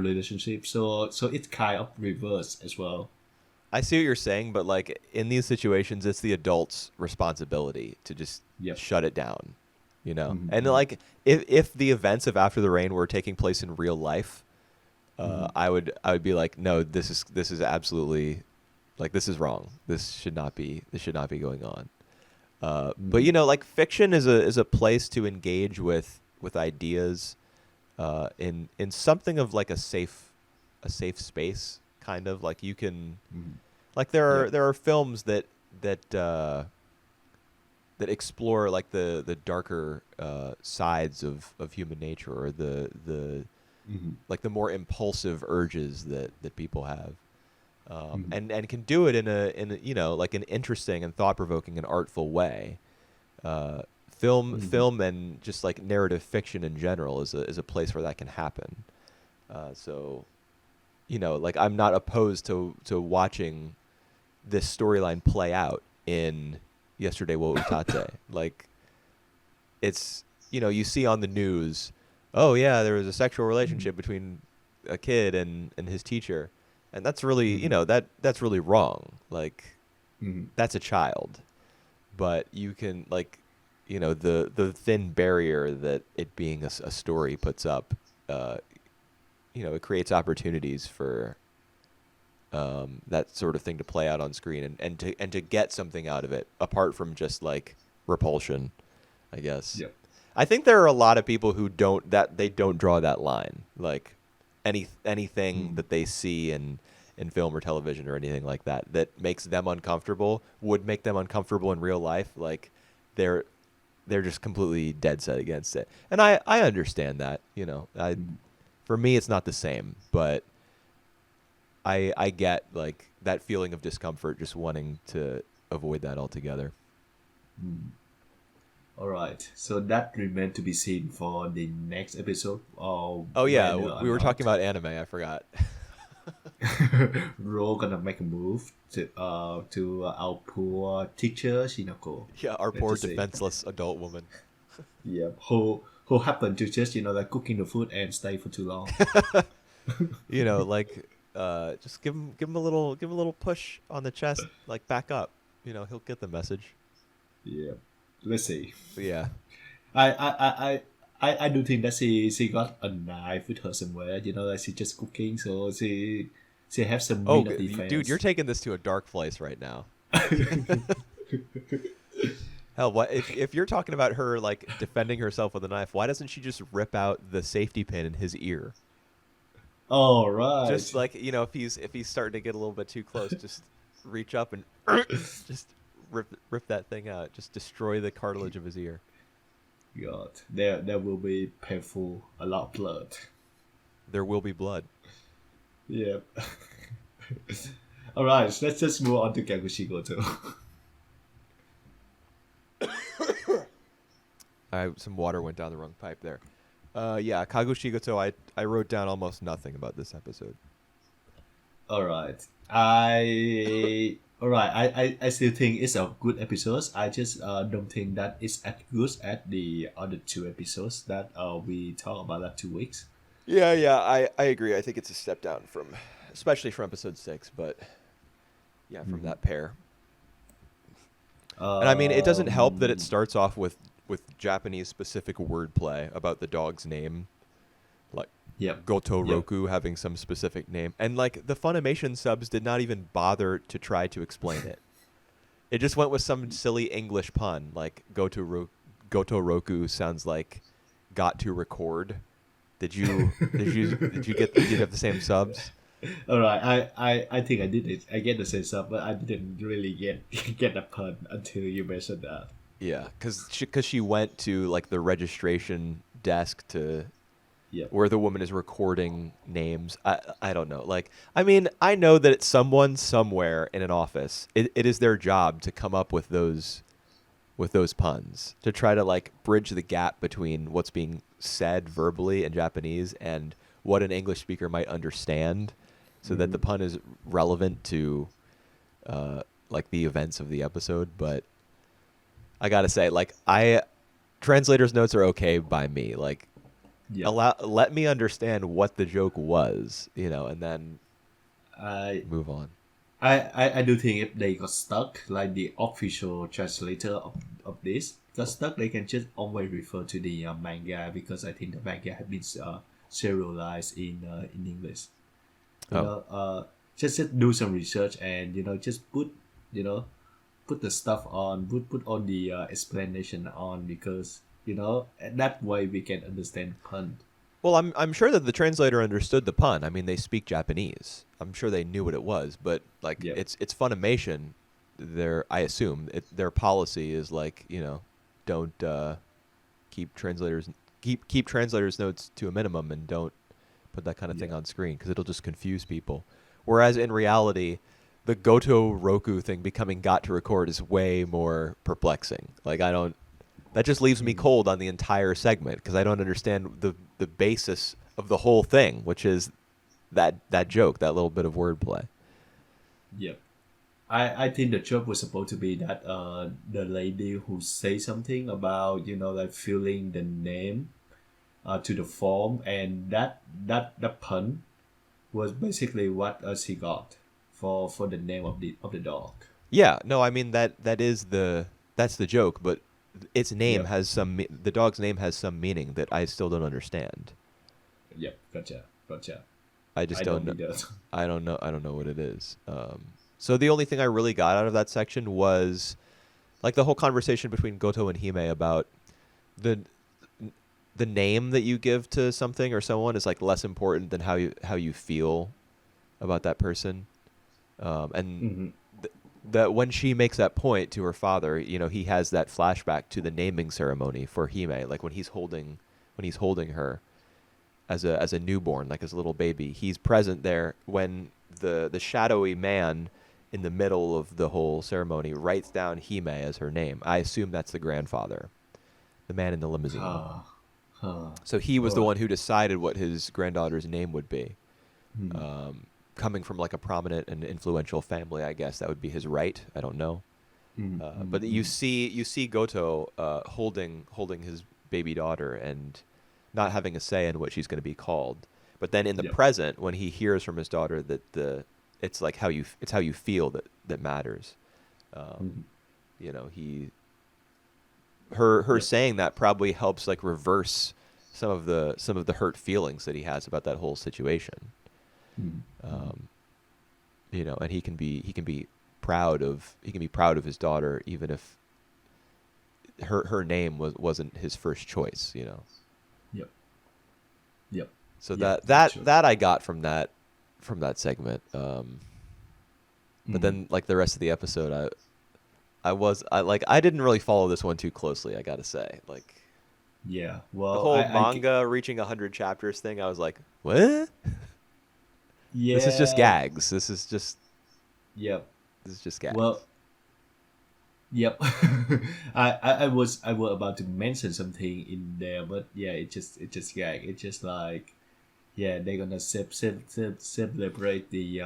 relationship. So it's kind of reverse as well. I see what you're saying, but like in these situations, it's the adult's responsibility to just Yep. shut it down, you know. And Mm-hmm. like if the events of After the Rain were taking place in real life, Mm-hmm. I would be like, no, this is absolutely like this is wrong. This should not be going on. But Mm-hmm. like fiction is a place to engage with ideas, in something of like a safe space, kind of like you can Mm-hmm. like there are Yep. there are films that that explore like the darker sides of human nature, or the Mm-hmm. like the more impulsive urges that people have, Mm-hmm. and can do it in a like an interesting and thought provoking and artful way. Mm-hmm. Film and just like narrative fiction in general is a place where that can happen. So like I'm not opposed to watching this storyline play out in Yesterday Wo Utate. Like it's you see on the news, oh yeah, there was a sexual relationship between a kid and his teacher, and that's really Mm-hmm. that's really wrong. Like Mm-hmm. that's a child, but you can like the thin barrier that it being a story puts up, it creates opportunities for that sort of thing to play out on screen, and to get something out of it apart from just like repulsion, I guess. Yep. I think there are a lot of people who don't draw that line. Like anything Mm-hmm. that they see in film or television or anything like that makes them uncomfortable would make them uncomfortable in real life. Like they're they're just completely dead set against it. And I understand that, for me it's not the same, but I get like that feeling of discomfort, just wanting to avoid that altogether. Mm-hmm. All right. So that remains to be seen for the next episode, or Oh yeah, whether or we were talking not about anime. I forgot. Ro gonna make a move to our poor teacher Shinako. Yeah, our Let's poor just say, defenseless adult woman. yeah, who happened to just like cooking the food and stay for too long. You know, like just give him a little push on the chest, like back up. You know, he'll get the message. Yeah. Let's see. But yeah. I do think that she got a knife with her somewhere. Like she just cooking, so she have some Oh, mean of dude, you're defense. taking this to a dark place right now. Hell, what if you're talking about her like defending herself with a knife? Why doesn't she just rip out the safety pin in his ear? All Just right. like if he's starting to get a little bit too close, just reach up and just rip that thing out. Just destroy the cartilage of his ear. God, there will be painful, a lot of blood. There will be blood. Yeah. All right, so let's just move on to Kakushi Goto. Some water went down the wrong pipe there. Yeah, Kagoshigito. I wrote down almost nothing about this episode. All right. I still think it's a good episode. I just don't think that it's as good as the other two episodes that we talked about last 2 weeks. Yeah, I agree. I think it's a step down from, especially from episode 6, but yeah, from Mhm. that pair. And I mean, it doesn't help that it Um, starts off with Japanese specific wordplay about the dog's name, like yep, Goto yep. Roku having some specific name, and like the Funimation subs did not even bother to try to explain it. It just went with some silly English pun, like Goto Roku sounds like got to record. Did you have the same subs? All right, I think I did it. I get the sense up, but I didn't really get get the pun until you mentioned that. Yeah, because she went to like the registration desk to Yep. where the woman is recording names. I don't know. Like, I mean, I know that it's someone somewhere in an office. It is their job to come up with those puns to try to like bridge the gap between what's being said verbally in Japanese and what an English speaker might understand, so that the Mhm. pun is relevant to like the events of the episode. But I gotta say, like, I translators notes are okay by me. Like, Yep. let me understand what the joke was, you know, and then I move on. I do think if they got stuck, like the official translator of this got stuck, they can just always refer to the manga because I think the manga has been serialized in English. You Oh, know, just do some research and just you know put the stuff on, put on the explanation on because that way we can understand pun. well, I'm sure that the translator understood the pun. I mean, they speak Japanese. I'm sure they knew what it was, but like Yep. it's Funimation. I assume their policy is like, you know, don't keep translators keep translators notes to a minimum and don't put that kind of thing Yeah. on screen because it'll just confuse people. Whereas in reality, the Goto Roku thing becoming got to record is way more perplexing. Like I don't that just leaves me Mm. cold on the entire segment because I don't understand the basis of the whole thing, which is that joke, that little bit of wordplay. Yep. I think the joke was supposed to be that the lady who say something about like filling the name to the form and that pun was basically what she got for the name of the dog. Yeah, no, I mean that's the joke, but its name Yep. has the dog's name has some meaning that I still don't understand. Yep. Gotcha. I just I don't don't know. either. I don't know what it is. So the only thing I really got out of that section was like the whole conversation between Goto and Hime about the the name that you give to something or someone is like less important than how you feel about that person. And Hmm. that when she makes that point to her father, you know, he has that flashback to the naming ceremony for Hime, like when he's holding her as a newborn, like as a little baby. He's present there when the shadowy man in the middle of the whole ceremony writes down Hime as her name. I assume that's the grandfather, the man in the limousine. Huh. Huh. So he was All the right. one who decided what his granddaughter's name would be. Hmm. Coming from like a prominent and influential family, I guess that would be his right. I don't know. Hmm. But Hmm. you see Goto holding his baby daughter and not having a say in what she's going to be called. But then in the Yep. present, when he hears from his daughter that it's like it's how you feel that matters. Mm-hmm. You know, her Yep. saying that probably helps like reverse some of the hurt feelings that he has about that whole situation. Mm-hmm. You know, and he can be proud of his daughter even if her name wasn't his first choice, you know. Yep. Yep. So Yeah, that's true. that I got from that segment. But Mm. then like the rest of the episode, I didn't really follow this one too closely. I gotta say, like Yeah. the Well, whole I manga reaching 100 chapters thing, I was like, what? This is just yeah. gags. Yep. This is just gags. Well, yep. I was about to mention something in there, but yeah, it just gag. It's just like yeah, they're gonna celebrate the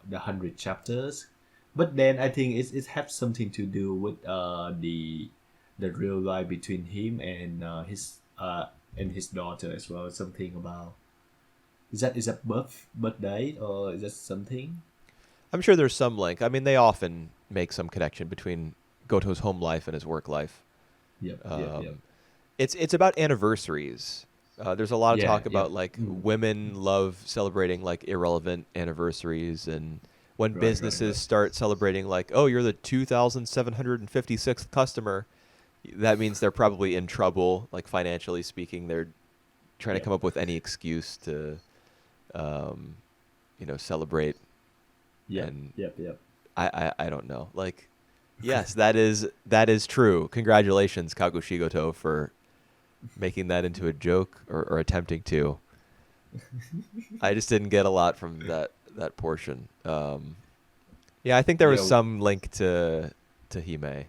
100 chapters, but then I think it has something to do with the real life between him and his daughter as well. Something about is that birthday or is that something? I'm sure there's some link. I mean, they often make some connection between Goto's home life and his work life. Yep, yep, yep. Um, it's about anniversaries. There's a lot of Yeah, talk yep. about like Mm. women love celebrating like irrelevant anniversaries, and when Right, right, businesses right. start celebrating like, oh, you're the 2,756th customer, that means they're probably in trouble, like financially speaking. They're trying to Yep, come up with any excuse to, um, you know, celebrate. yep, And yep, yep. I don't know. Like, yes, that is true. Congratulations, Kakushigoto, for making that into a joke or attempting to. I just didn't get a lot from that portion. Yeah, I think there was Yeah, some link to Hime.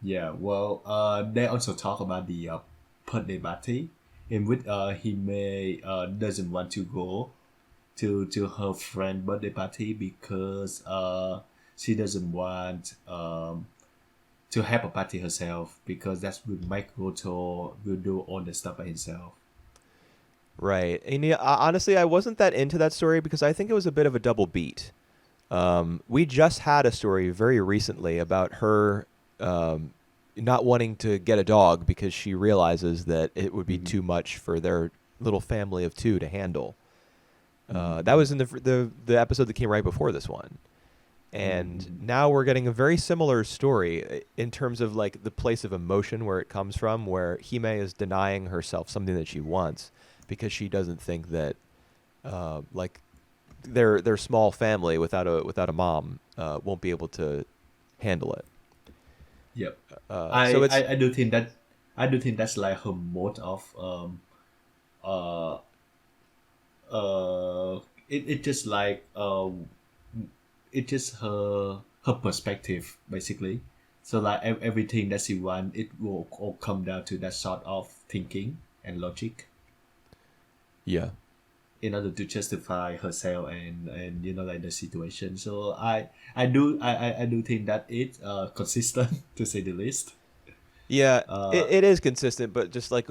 yeah. Well, they also talk about the birthday party in which he may doesn't want to go to her friend birthday party because she doesn't want to have a party herself because that's would make Goto will do all the stuff by himself. Right. And yeah, honestly, I wasn't that into that story because I think it was a bit of a double beat. We just had a story very recently about her not wanting to get a dog because she realizes that it would be Mm-hmm. too much for their little family of two to handle. That Mm-hmm. was in the episode that came right before this one. And Mm-hmm. now we're getting a very similar story in terms of like the place of emotion where it comes from, where Hime is denying herself something that she wants because she doesn't think that like their small family without a mom won't be able to handle it. Yep. So it's I do think that I do think that's like her mode of uh it just like it just her perspective basically. So like everything that she want, it will all come down to that sort of thinking and logic yeah. in order to justify herself and you know like the situation. So I do think that it's consistent to say the least. Yeah, Uh, it is consistent, but just like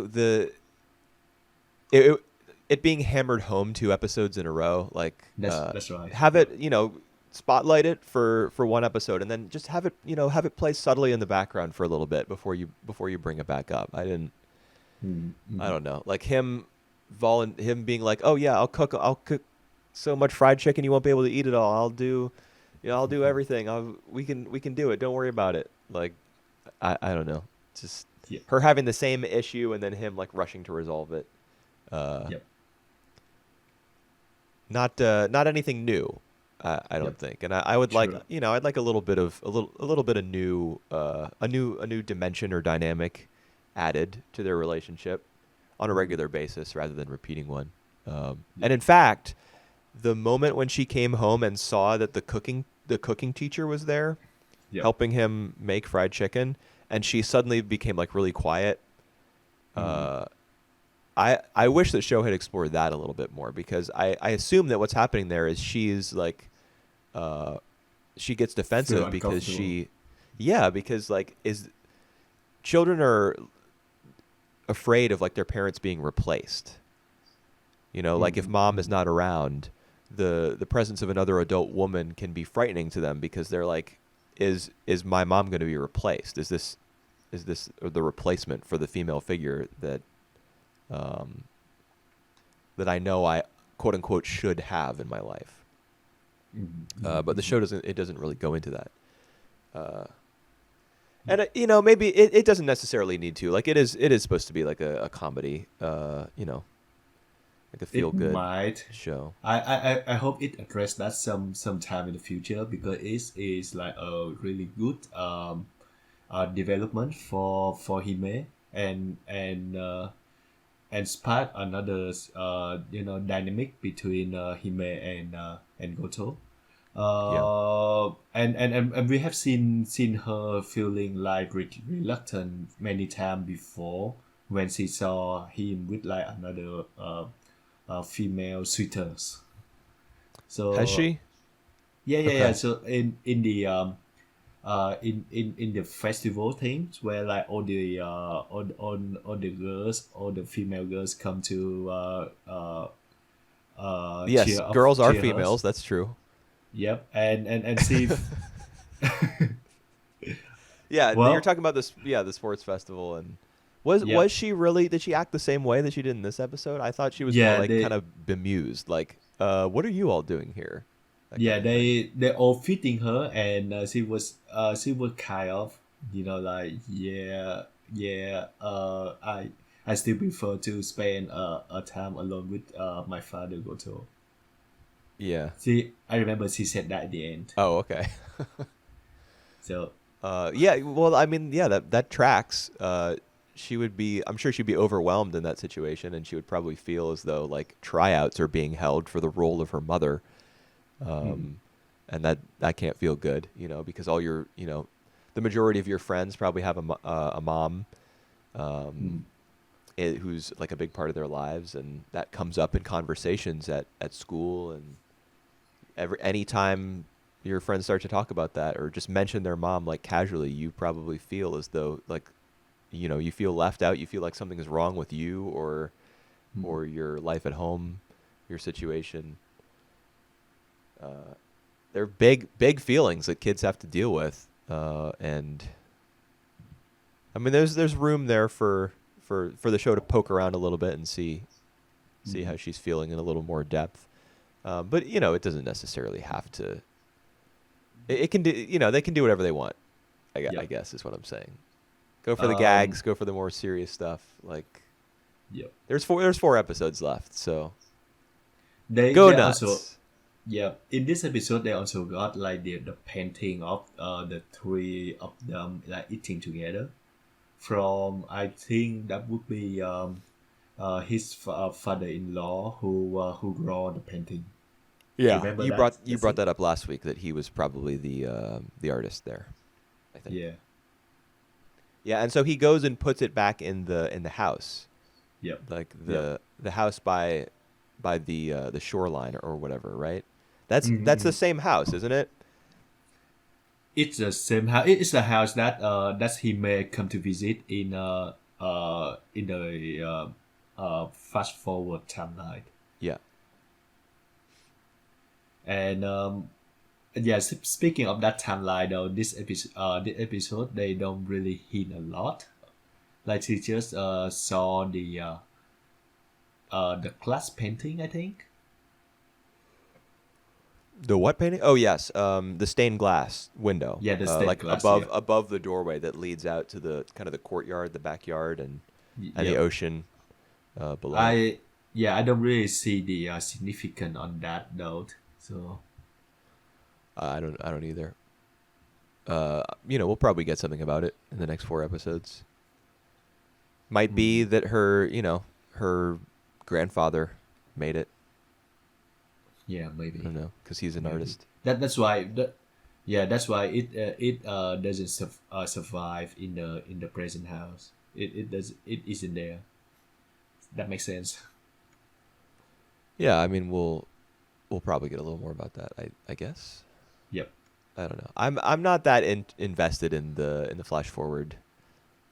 it, it being hammered home 2 episodes in a row, like that's right. have Yep. it, you know, spotlight it for one episode, and then just have it, you know, have it play subtly in the background for a little bit before you bring it back up. I Mm-hmm. don't know, like him being like, oh yeah, I'll cook so much fried chicken you won't be able to eat it all. I'll do everything. We can do it. Don't worry about it. Like I don't know, just Yep. her having the same issue and then him like rushing to resolve it. Uh, Yep. not anything new. I don't Yep. think, and I would like, True. you know, I'd like a little bit of new a new dimension or dynamic added to their relationship on a Mm-hmm. regular basis rather than repeating one. Yep. And in fact, the moment when she came home and saw that the cooking teacher was there Yep. helping him make fried chicken, and she suddenly became like really quiet. Mm-hmm. Uh, I wish the show had explored that a little bit more because I assume that what's happening there is she's like uh, she gets Feel defensive because uncomfortable. because like is children are afraid of like their parents being replaced. Like if mom is not around, the presence of another adult woman can be frightening to them because they're like, is my mom going to be replaced? Is this the replacement for the female figure that that I know I quote unquote should have in my life? But the show doesn't really go into that. And maybe it doesn't necessarily need to. Like it is supposed to be like a comedy, like a feel good might. show. I hope it address that sometime in the future, because it is like a really good development for Hime, and spark another dynamic between Hime and Goto. Yeah. And we have seen her feeling like reluctant many times before, when she saw him with like another female suitors. Has So she? yeah. Okay. So in the in the festival things, where like all the girls, all the female girls come to Yes, girls are cheer her. females. That's true. Yep, and see. Yeah, you're Well, talking about this. Yeah, the sports festival, and was yep, she really? Did she act the same way that she did in this episode? I thought she was more yeah, like kind of bemused, like, what are you all doing here? That kind of thing. they all fitting her, and she was kind of, like, I still prefer to spend a time alone with my father Goto. Yeah. See, I remember she said that at the end. Oh, okay. So Yeah. Well, I mean, yeah, that tracks. She would be. I'm sure she'd be overwhelmed in that situation, and she would probably feel as though like tryouts are being held for the role of her mother. And that can't feel good, because all your, the majority of your friends probably have a mom, who's like a big part of their lives, and that comes up in conversations at school, and anytime your friends start to talk about that or just mention their mom like casually, you probably feel as though like, you feel left out, you feel like something is wrong with you or your life at home, your situation. They're big feelings that kids have to deal with, and I mean, there's room there for the show to poke around a little bit and see how she's feeling in a little more depth. But it doesn't necessarily have to. It can do. They can do whatever they want. I guess is what I'm saying. Go for the gags. Go for the more serious stuff. Like, yep. There's 4 episodes left, so They go they nuts. also, yeah, in this episode they also got like the painting of the three of them like eating together, from, I think that would be his father-in-law who draw the painting. Do you Yeah, remember you that? brought that up last week that he was probably the artist there, I think. Yeah. Yeah, and so he goes and puts it back in the house, Yep. like Yep. the house by the shoreline or whatever, right? That's the Mm-hmm. same house, isn't it? It's the same house. It's the house that he may come to visit in the fast forward timeline. Yeah. And yeah, speaking of that timeline though, this episode they don't really hint a lot. Like she just saw the glass painting, I think. The what painting? Oh yes, the stained glass window. Yeah, the stained like glass, above the doorway that leads out to the kind of the courtyard, the backyard, and the Yep. ocean below. I don't really see the significance on that note. So I don't either. We'll probably get something about it in the next 4 episodes. Might be that her grandfather made it. yeah, maybe. I don't know, because he's an Maybe. artist. That's why that's why it doesn't survive in the present house. It isn't there. That makes sense. Yeah, I mean we'll probably get a little more about that. I guess. Yep. I don't know. I'm not that invested in the flash forward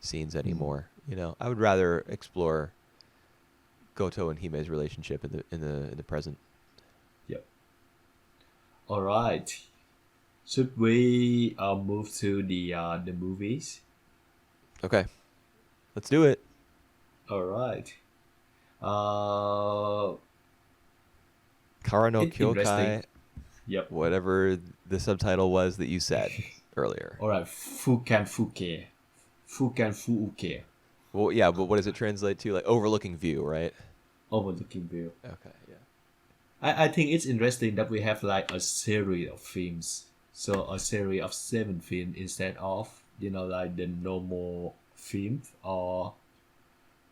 scenes anymore. I would rather explore Goto and Hime's relationship in the present. Yep. All right. Should we move to the movies? Okay, let's do it. All right. Uh, Kara no Interesting. Kyoukai, Yep. whatever the subtitle was that you said earlier. All right. Fukan Fuke. Fukan Fuuke. Well, yeah, but what does it translate to? Like overlooking view, right? Overlooking view. Okay, yeah. I think it's interesting that we have like a series of films. So a series of 7 films instead of like the normal film or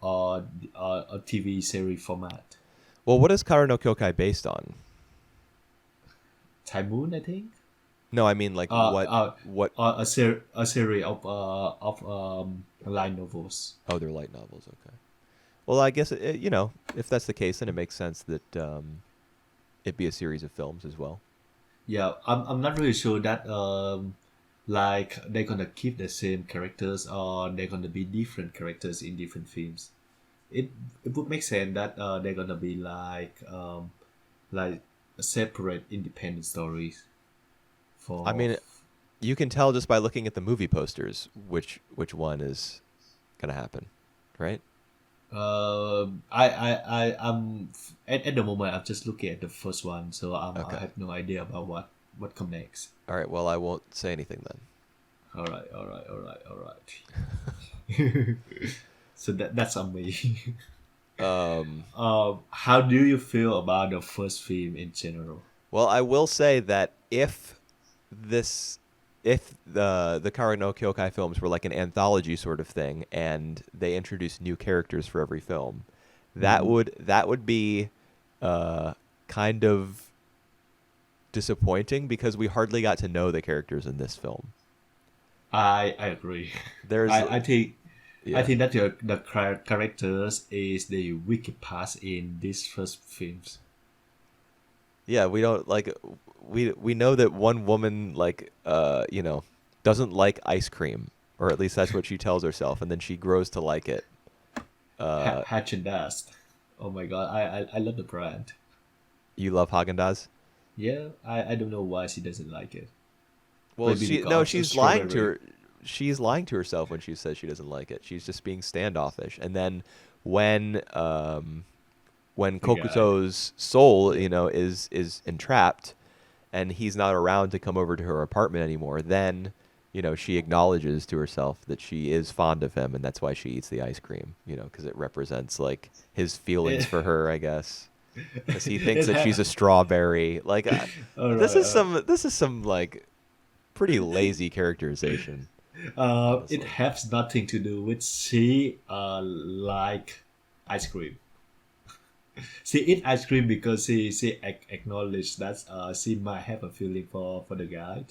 a TV series format. Well, what is Kara no Kyoukai based on? Tymoon, I think. No, I mean like what? A series of light novels. Oh, they're light novels. Okay. Well, I guess if that's the case, then it makes sense that it be a series of films as well. Yeah, I'm not really sure that like they're gonna keep the same characters or they're gonna be different characters in different films. It would make sense that they're gonna be like separate independent stories I for mean, you can tell just by looking at the movie posters which one is gonna happen, right? I'm at the moment I'm just looking at the first one, so I Okay. have no idea about what comes next. All right. Well, I won't say anything then. All right, all right. So that's on me. How do you feel about the first film in general? Well, I will say that if the Kara no Kyokai films were like an anthology sort of thing, and they introduced new characters for every film, that would be kind of disappointing because we hardly got to know the characters in this film. I agree. There's I think yeah. I think that the characters is the wicked part in these first films. Yeah, we don't like we know that one woman doesn't like ice cream, or at least that's what she tells herself, and then she grows to like it. Hatch and Dust. Oh my god, I love the brand. You love Haagen-Dazs? Yeah, I don't know why she doesn't like it. Well, Maybe because of she's lying to strawberry. her. She's lying to herself when she says she doesn't like it. She's just being standoffish. And then when The guy. Kokuto's soul, is entrapped, and he's not around to come over to her apartment anymore, then she acknowledges to herself that she is fond of him, and that's why she eats the ice cream. Because it represents like his feelings It, for her, I guess. Because he thinks it that she's a ha- strawberry. Like all this right. is some like pretty lazy characterization. It Honestly. has nothing to do with she like ice cream. She eat ice cream because she acknowledged that she might have a feeling for the guy.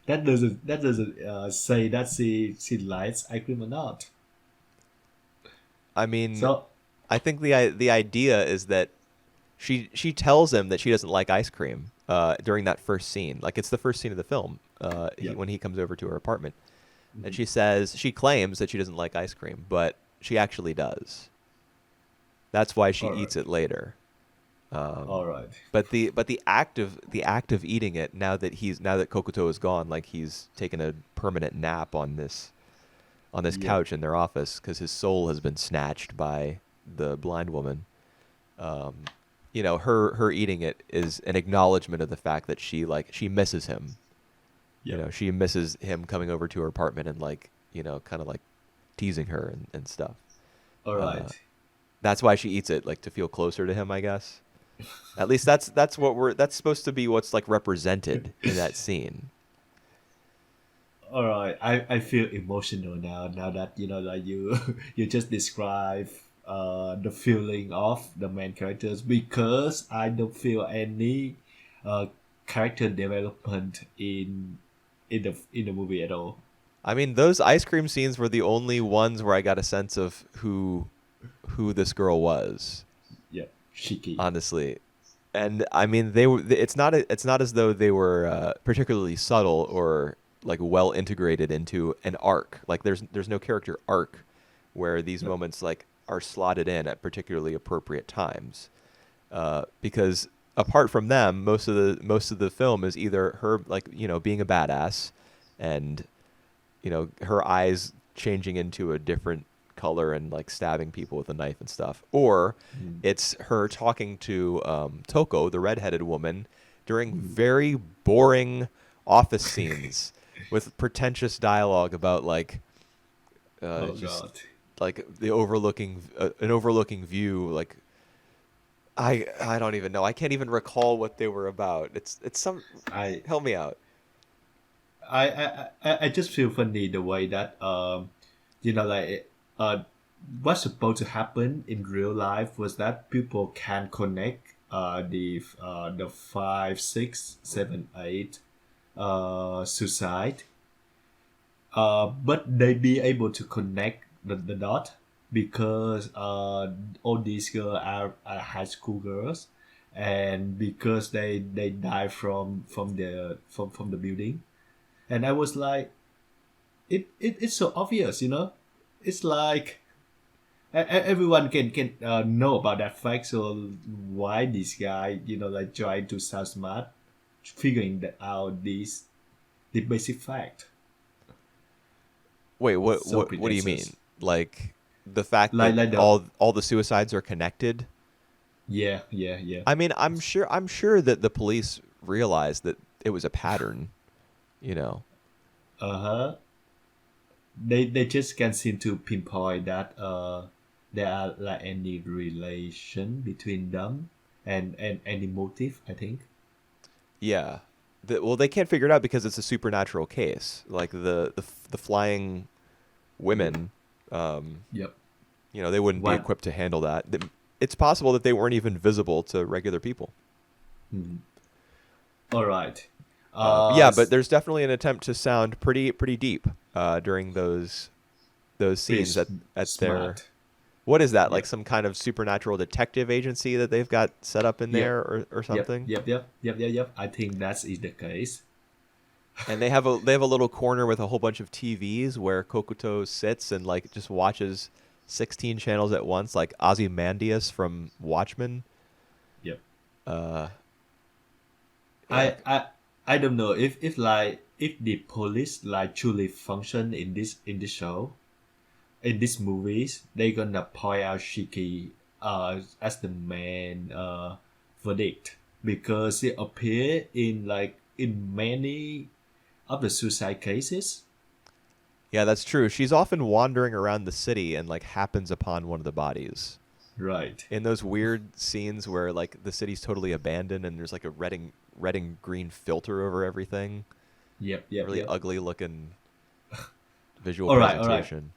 That doesn't say that she likes ice cream or not. I mean, So I think the idea is that she tells him that she doesn't like ice cream during that first scene. Like it's the first scene of the film yeah. when he comes over to her apartment, and she claims that she doesn't like ice cream, but she actually does. That's why she All right. eats it later. All right. But the act of eating it now that Kokuto is gone, like he's taken a permanent nap on this Yeah. couch in their office because his soul has been snatched by the blind woman. Her eating it is an acknowledgement of the fact that she misses him. Yeah. She misses him coming over to her apartment and kind of like teasing her and stuff. All right. That's why she eats it, like to feel closer to him, I guess. At least that's that's supposed to be what's like represented in that scene. All right. I feel emotional now that like you you just describe the feeling of the main characters because I don't feel any uh character development in the movie at all. I mean, those ice cream scenes were the only ones where I got a sense of who this girl was, Yeah. Shiki. honestly. And I mean, they were. It's not as though they were particularly subtle or like well integrated into an arc. Like there's no character arc where these No. moments like are slotted in at particularly appropriate times, because apart from them, most of the film is either her like being a badass, and her eyes changing into a different color and like stabbing people with a knife and stuff, or Mm. it's her talking to Toko, the redheaded woman, during Mm. very boring office scenes with pretentious dialogue about like Oh just God. like the overlooking an overlooking view. Like I don't even know. I can't even recall what they were about. It's some. I Help me out. I just feel funny the way that like what's supposed to happen in real life was that people can connect the 5, 6, 7, 8 suicide, but they be able to connect the dot because all these girls are high school girls, and because they die from the building. And I was like, it's so obvious, it's like everyone can know about that fact. So why this guy, like trying to sound smart, figuring that out the basic fact. Wait, It's so what do you mean? pretentious. Like the fact Like that like the all the suicides are connected? Yeah, yeah, yeah. I mean, I'm sure that the police realized that it was a pattern, you know. Uh-huh. They just can't seem to pinpoint that there are like any relation between them, and any motive, I think. Yeah. Well, they can't figure it out because it's a supernatural case. Like the flying Yep. women, um, Yep. they wouldn't be One. equipped to handle that. It's possible that they weren't even visible to regular people. Mhm. All right. Yeah, but S- there's definitely an attempt to sound pretty deep during those Pretty scenes at their. smart. What is that? Like Yep. some kind of supernatural detective agency that they've got set up in Yep. there, or Yep. something? Yep. Yep. Yep. Yep. Yep. I think that is the case. And they have a little corner with a whole bunch of TVs where Kokuto sits and like just watches 16 channels at once, like Ozymandias from Watchmen. Yep. Uh, yeah, I I I don't know if the police like truly function in this show, in these movies. They gonna point out Shiki as the main verdict, because he appear in many of the suicide cases. yeah, that's true. She's often wandering around the city and like happens upon one of the bodies. Right. In those weird scenes where like the city's totally abandoned and there's like a red and green filter over everything, Yep. Yep. really Yep. ugly looking visual All right. All right. presentation.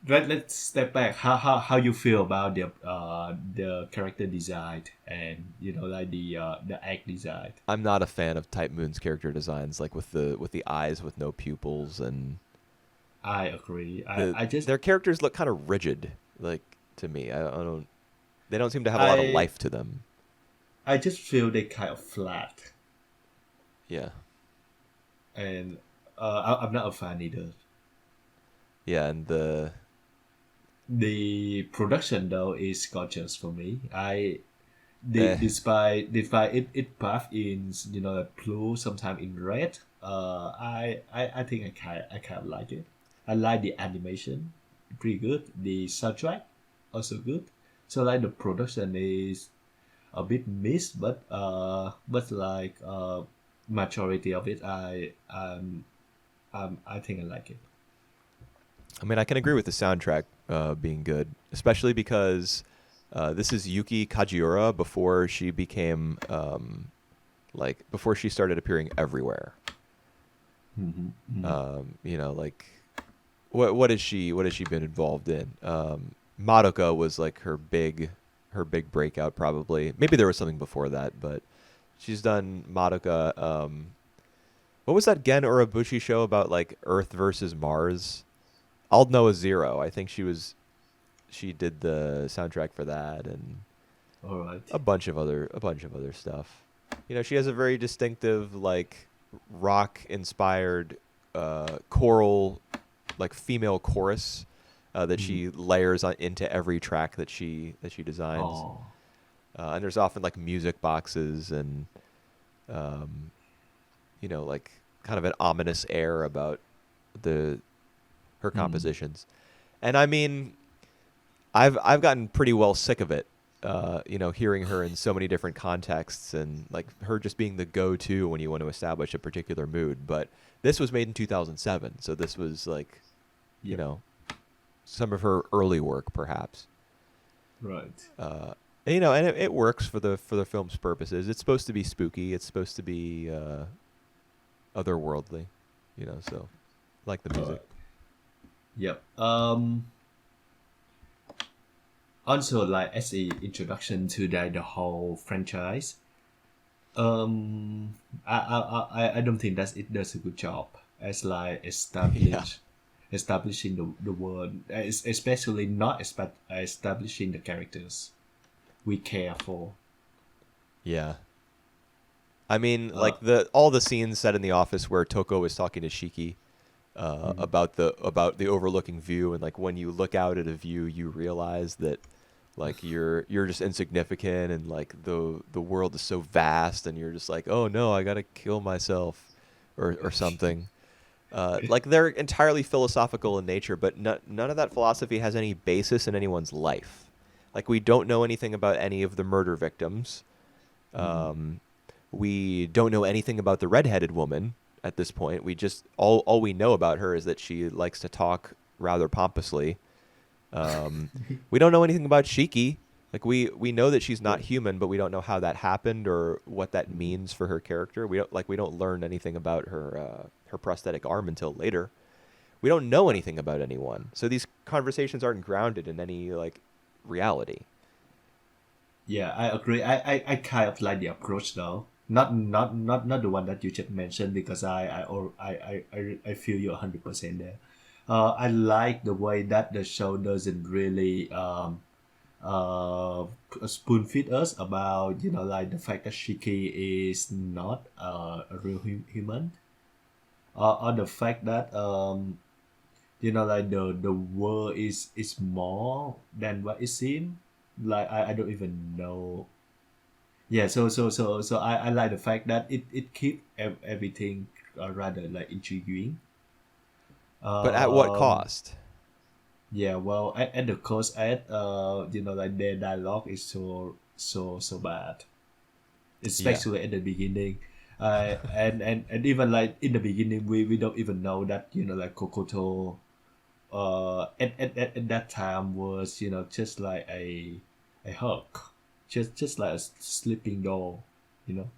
Let's step back. How you feel about the character design, and like the act design? I'm not a fan of Type Moon's character designs, like with the eyes with no pupils, and I agree. the I just their characters look kind of rigid, like to me. I don't. They don't seem to have a lot of I life to them. I just feel they kind of flat, Yeah, and I'm not a fan either. yeah, and The production though is gorgeous for me. eh, Despite it path in blue, sometime in red. I think I kind of like it. I like the animation, pretty good. The soundtrack also good. So like the production is a bit missed, but like majority of it, I think I like it. I mean, I can agree with the soundtrack being good, especially because this is Yuki Kajiura before she became before she started appearing everywhere. Hmm. Hmm. Like what has she been involved in? Madoka was like her big breakout probably. Maybe there was something before that, but she's done Madoka. What was that Gen Urabushi show about like Earth versus Mars? I'll know a zero. I think she did the soundtrack for that and All right. a bunch of other stuff. She has a very distinctive like rock inspired choral like female chorus that she layers into every track that she designs. Oh, And there's often like music boxes and like kind of an ominous air about her compositions. And I mean, I've gotten pretty well sick of it. Hearing her in so many different contexts and like her just being the go-to when you want to establish a particular mood. But this was made in 2007, so this was like, some of her early work, perhaps. right. And it works for the film's purposes. It's supposed to be spooky. It's supposed to be otherworldly, So, like the music. Yep. Also, like as a introduction to the whole franchise, I don't think that it does a good job as like establishing the world, especially not establishing the characters we care for. Yeah. I mean, like all the scenes set in the office where Toko is talking to Shiki about the overlooking view, and like when you look out at a view, you realize that like you're just insignificant, and like the world is so vast, and you're just like, oh no, I gotta kill myself, or something. Like they're entirely philosophical in nature, but none of that philosophy has any basis in anyone's life. Like we don't know anything about any of the murder victims. We don't know anything about the redheaded woman at this point. We just all we know about her is that she likes to talk rather pompously. We don't know anything about Shiki. Like we know that she's not human, but we don't know how that happened or what that means for her character. We don't learn anything about her prosthetic arm until later. We don't know anything about anyone. So these conversations aren't grounded in any like reality. Yeah, I agree. I kind of like the approach though. Not the one that you just mentioned, because I feel you 100% there. I like the way that the show doesn't really spoon feed us about like the fact that Shiki is not a real human, or the fact that like the world is more than what it seems. Like I don't even know. Yeah, so I like the fact that it keep everything rather like intriguing. But at what Um, cost? yeah, well, at the cost at like their dialogue is so bad, Yeah. especially at the beginning. And even like in the beginning, we don't even know that like Kokoto at that time was just like a Hulk, just like a sleeping doll, you know.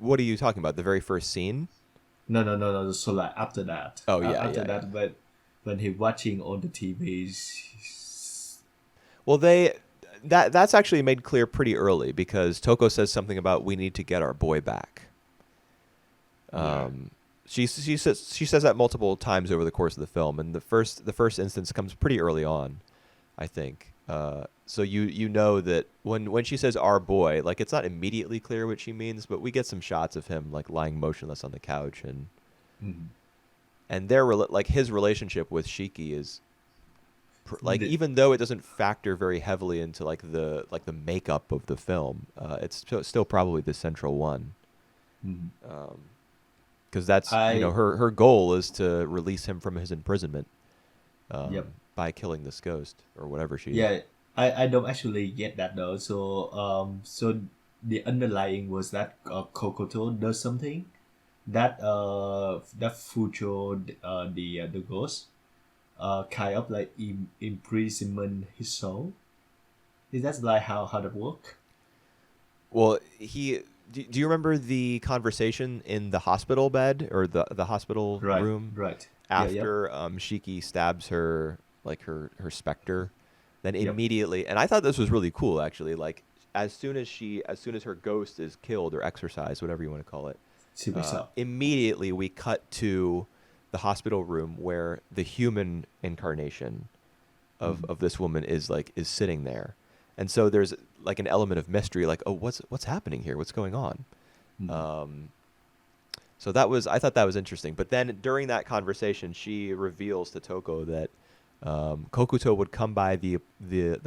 What are you talking about? The very first scene? No. So like after that, Oh yeah, after yeah, yeah. that, but when he watching on the TVs, Well, that's actually made clear pretty early because Toko says something about we need to get our boy back. yeah, She says that multiple times over the course of the film, and the first instance comes pretty early on, I think. So you know that when she says our boy, like it's not immediately clear what she means, but we get some shots of him like lying motionless on the couch, mhm. and like his relationship with Shiki is like The- even though it doesn't factor very heavily into like the makeup of the film, it's still probably the central one. mhm. Because that's I her goal is to release him from his imprisonment Yep. by killing this ghost or whatever she is. Yeah, I don't actually get that though. So the underlying was that Kokoto does something that Fujo the ghost kind of like imprisonment his soul. Is that like how that work? Well, do you remember the conversation in the hospital bed or the hospital Right, room right. Yeah, yep, after Shiki stabs her like her specter? Then yep. immediately, and I thought this was really cool actually. Like as soon as her ghost is killed or exorcised, whatever you want to call it, See what's up. immediately we cut to the hospital room where the human incarnation of this woman is sitting there, and so there's like an element of mystery, like, oh, what's happening here, what's going on, Mm. So I thought that was interesting. But then during that conversation, she reveals to Toko that Kokuto would come by the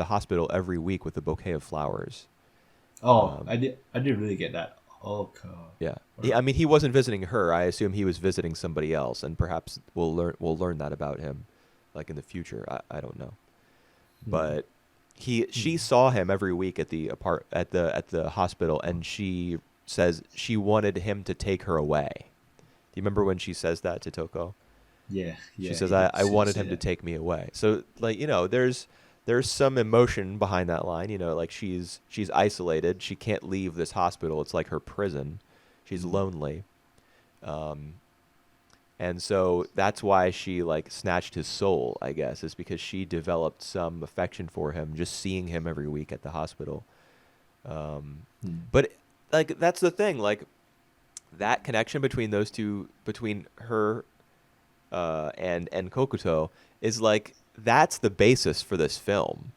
hospital every week with a bouquet of flowers. Oh, Um, I didn't really get that. Okay. yeah, All right. I mean, he wasn't visiting her. I assume he was visiting somebody else, and perhaps we'll learn that about him, like in the future. I don't know, Hmm. but she Hmm. saw him every week at the hospital, and she says she wanted him to take her away. Do you remember when she says that to Toko? Yeah, She yeah, says, he I did wanted say him to that. take me away. So like, there's some emotion behind that line, like she's isolated. She can't leave this hospital. It's like her prison. She's Hmm. lonely. Um, and so that's why she like snatched his soul, I guess, is because she developed some affection for him just seeing him every week at the hospital. Um, Hmm. but like that's the thing, like that connection between those two, between her and Kokuto, is like that's the basis for this film.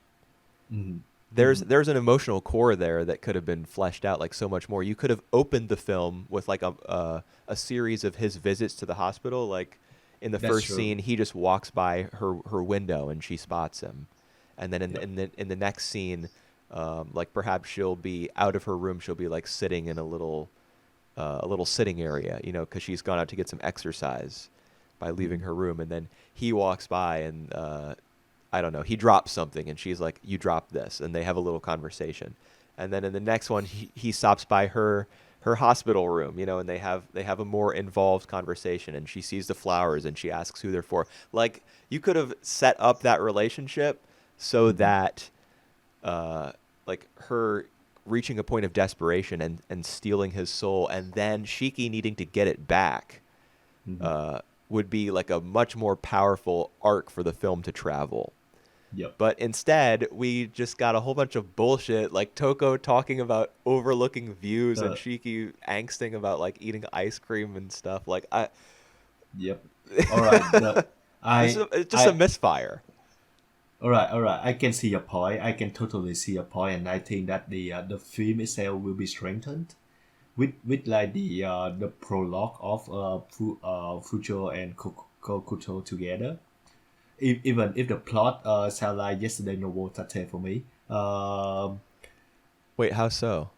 Hmm. There's Hmm. there's an emotional core there that could have been fleshed out like so much more. You could have opened the film with like a series of his visits to the hospital. Like in the That's first true. scene, he just walks by her window and she spots him, and then Yep. in the next scene, like perhaps she'll be out of her room. She'll be like sitting in a little sitting area, because she's gone out to get some exercise by leaving Hmm. her room, and then he walks by and I don't know, he drops something, and she's like, "You dropped this," and they have a little conversation, and then in the next one, he stops by her hospital room, and they have a more involved conversation, and she sees the flowers and she asks who they're for. Like you could have set up that relationship so Hmm. that uh, like her reaching a point of desperation and stealing his soul, and then Shiki needing to get it back, Hmm. uh, would be like a much more powerful arc for the film to travel. Yep. But instead, we just got a whole bunch of bullshit, like Toko talking about overlooking views and Uh, Shiki angsting about like eating ice cream and stuff. Like I, yep. All right. it's just a I, misfire. all right, all right. I can see your point. I can totally see your point, and I think that the film itself will be strengthened with like the prologue of Fujo and Kokuto together. Even if the plot sound like Yesterday No More Tate for me. Wait, how so?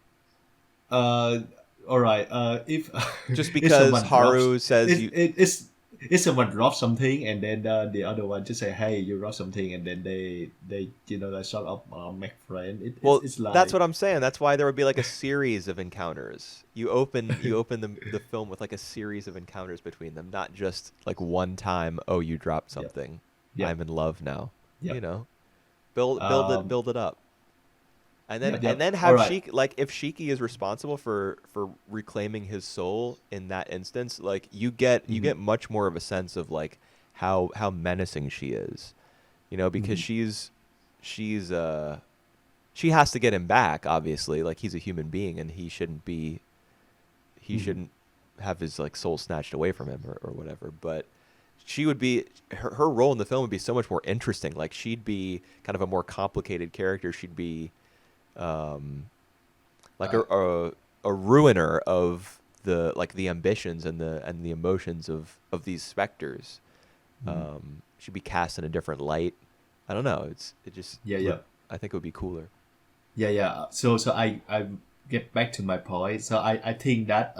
Uh, all right. If Just if because someone drops Haru says it, you it it's if someone drops something and then the other one just say, "Hey, you dropped something," and then they like sort of make friend. Well, It's that's like what I'm saying. That's why there would be like a series of encounters. You open the film with like a series of encounters between them, not just like one time, oh, you dropped yep, something. yep, I'm in love now. You yep, know. um, Build it up. And then yep, and yep. then All have right. Shiki, like if Shiki is responsible for reclaiming his soul in that instance, like you get Mm-hmm, much more of a sense of like how menacing she is. Because mm-hmm, she's she has to get him back, obviously. Like he's a human being and he mm-hmm, shouldn't have his like soul snatched away from him or whatever. But she would be her role in the film would be so much more interesting. Like she'd be kind of a more complicated character. She'd be um, like uh, a ruiner of the ambitions and the emotions of these specters. mm-hmm. She'd be cast in a different light. I don't know. It just Yeah, would. yeah. I think it would be cooler. Yeah, yeah. So I get back to my point. So I think that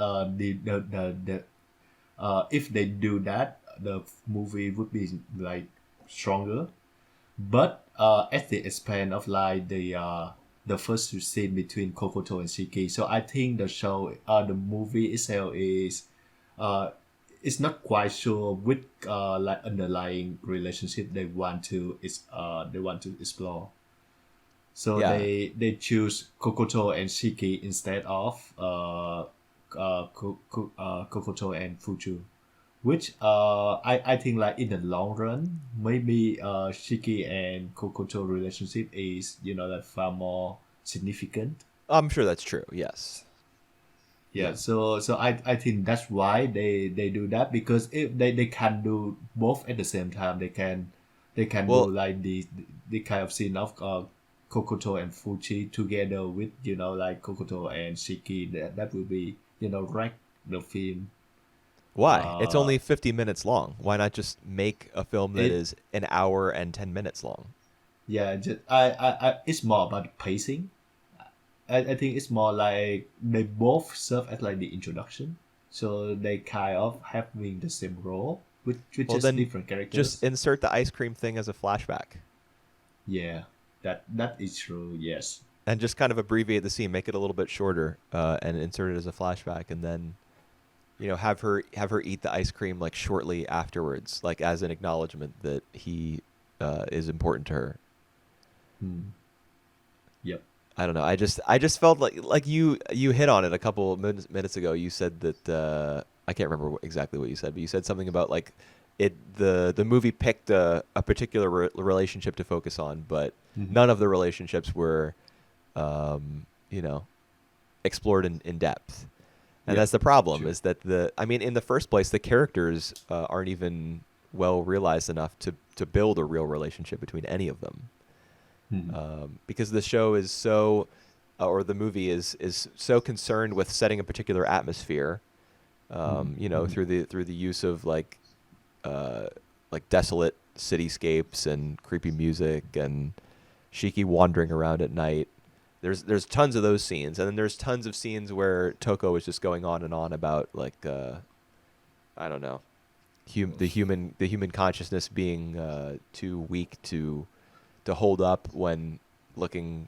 if they do that, the movie would be like stronger. But at the expense of like the first scene between Kokoto and Shiki. So I think the movie itself uh is not quite sure which like underlying relationship they want to explore. So Yeah. they choose Kokoto and Shiki instead of Kokoto and Fuju, which I think like in the long run maybe Shiki and Kokoto relationship is like far more significant. I'm sure that's true. Yes. Yeah, Yeah. so I think that's why they do that, because if they can do both at the same time, they can do Well, like the kind of scene of Kokoto and Fuji together with like Kokoto and Shiki. That will be wreck the film. Why? It's Uh, only 50 minutes long. Why not just make a film that it is an hour and 10 minutes long? yeah, just, it's more about the pacing. I think it's more like they both serve as like the introduction, so they kind of having the same role with Well, just then different just characters. insert the ice cream thing as a flashback Yeah, that is true. Yes. and just kind of abbreviate the scene, make it a little bit shorter, and insert it as a flashback, and then have her eat the ice cream like shortly afterwards, like as an acknowledgement that he is important to her. Hmm. Yep. I don't know. I just felt like you hit on it a couple of minutes ago. You said that I can't remember exactly what you said, but you said something about like the movie picked a particular relationship to focus on, but Hmm. none of the relationships were you know explored in depth. And Yep. that's the problem True. is that I mean, in the first place, the characters aren't even well realized enough to build a real relationship between any of them. Hmm. Because the show is so, or the movie is so concerned with setting a particular atmosphere, Hmm. Hmm. through the use of like desolate cityscapes and creepy music and Shiki wandering around at night. There's tons of those scenes, and then there's tons of scenes where Toko is just going on and on about like I don't know, the human consciousness being too weak to hold up when looking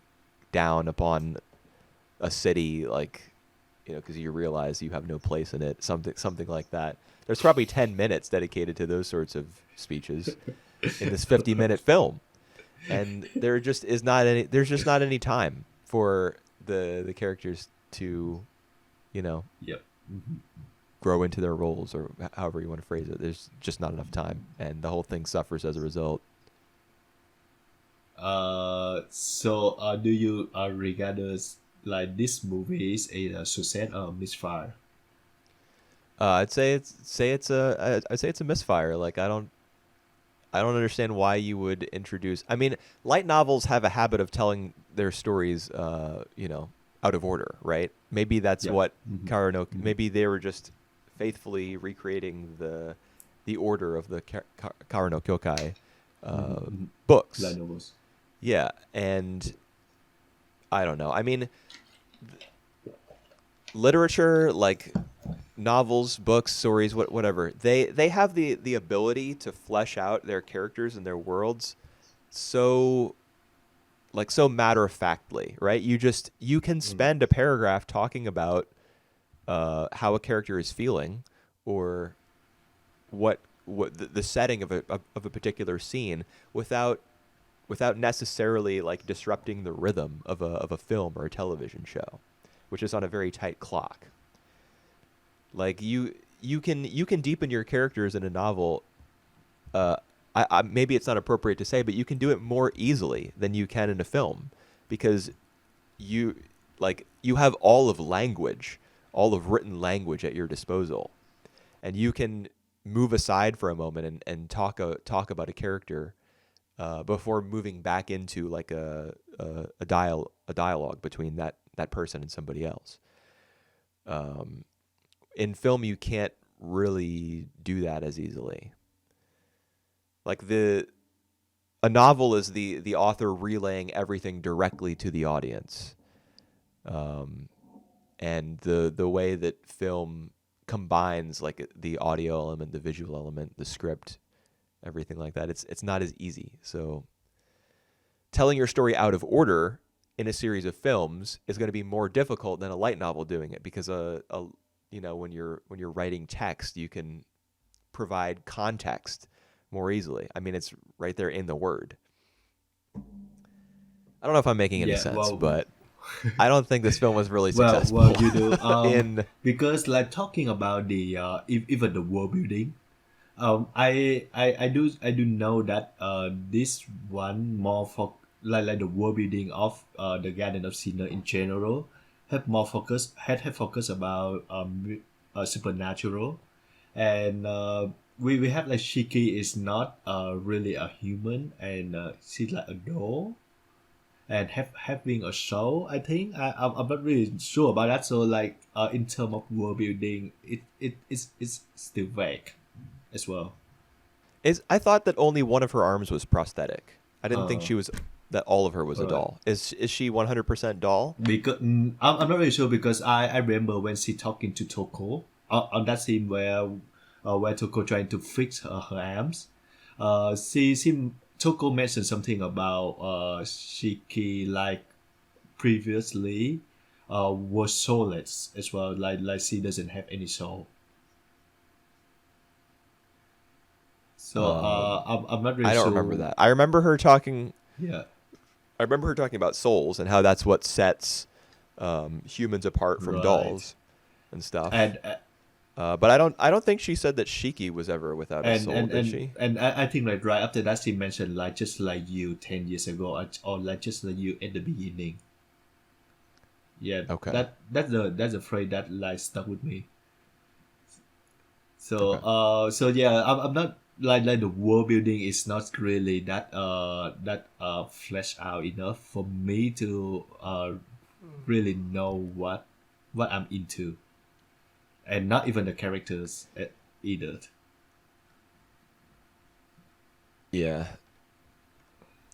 down upon a city, like because you realize you have no place in it, something like that. There's probably 10 minutes dedicated to those sorts of speeches in this 50-minute film, and there's just not any time for the characters to you know Yep. Hmm. grow into their roles, or however you want to phrase it. There's just not enough time, and the whole thing suffers as a result. So do you regard us like this movie is a success or misfire? I'd say it's a misfire. Like I don't understand why you would introduce. I mean, light novels have a habit of telling their stories, out of order, right? Maybe that's Yep. what Hmm. Karo. Hmm. Maybe they were just faithfully recreating the order of the Karo no Kyokai Hmm. uh, Hmm. Like books. novels. Yeah, and I don't know. I mean, literature, like novels, books, stories, whatever, they have the ability to flesh out their characters and their worlds so so matter of factly, right? You can Mm. spend a paragraph talking about how a character is feeling, or what the setting of a particular scene without necessarily like disrupting the rhythm of a film or a television show, which is on a very tight clock. Like you can deepen your characters in a novel. Uh, maybe it's not appropriate to say, but you can do it more easily than you can in a film, because you you have all of language, all of written language at your disposal, and you can move aside for a moment and talk about a character before moving back into like a dialogue between that person and somebody else. Um, in film, you can't really do that as easily. Like a novel is the author relaying everything directly to the audience, um, and the way that film combines like the audio element, the visual element, the script, everything like that. It's not as easy. So telling your story out of order in a series of films is going to be more difficult than a light novel doing it, because when you're writing text, you can provide context more easily. I mean, it's right there in the word. I don't know if I'm making any Yeah. sense, Well, but I don't think this film was really well, successful you do. in. Because like talking about the even the world building. I do know that this one more for like the world building of the Garden of Sinner in general have focus about supernatural, and we have like Shiki is not really a human, and she's like a doll, and having a show. I think I'm not really sure about that. So like in terms of world building, it's still vague as well. I thought that only one of her arms was prosthetic. I didn't think Uh, she was that all of her was a alright. doll. Is she 100% doll? Because I'm not really sure because I remember when she talking to Toko on that scene where Toko trying to fix her arms. She Toko mentioned something about Shiki like previously was soulless as well. Like she doesn't have any soul. So I'm not really I don't remember sure. that. I remember her talking. Yeah. I remember her talking about souls and how that's what sets humans apart from Right. dolls and stuff. And But I don't think she said that Shiki was ever without a soul, did she? I think like right after that she mentioned like just like you 10 years ago or like just like you at the beginning. Yeah, Okay. that's a phrase that like stuck with me. So Okay. yeah, I'm not like the world building is not really that fleshed out enough for me to really know what I'm into, and not even the characters either. Yeah.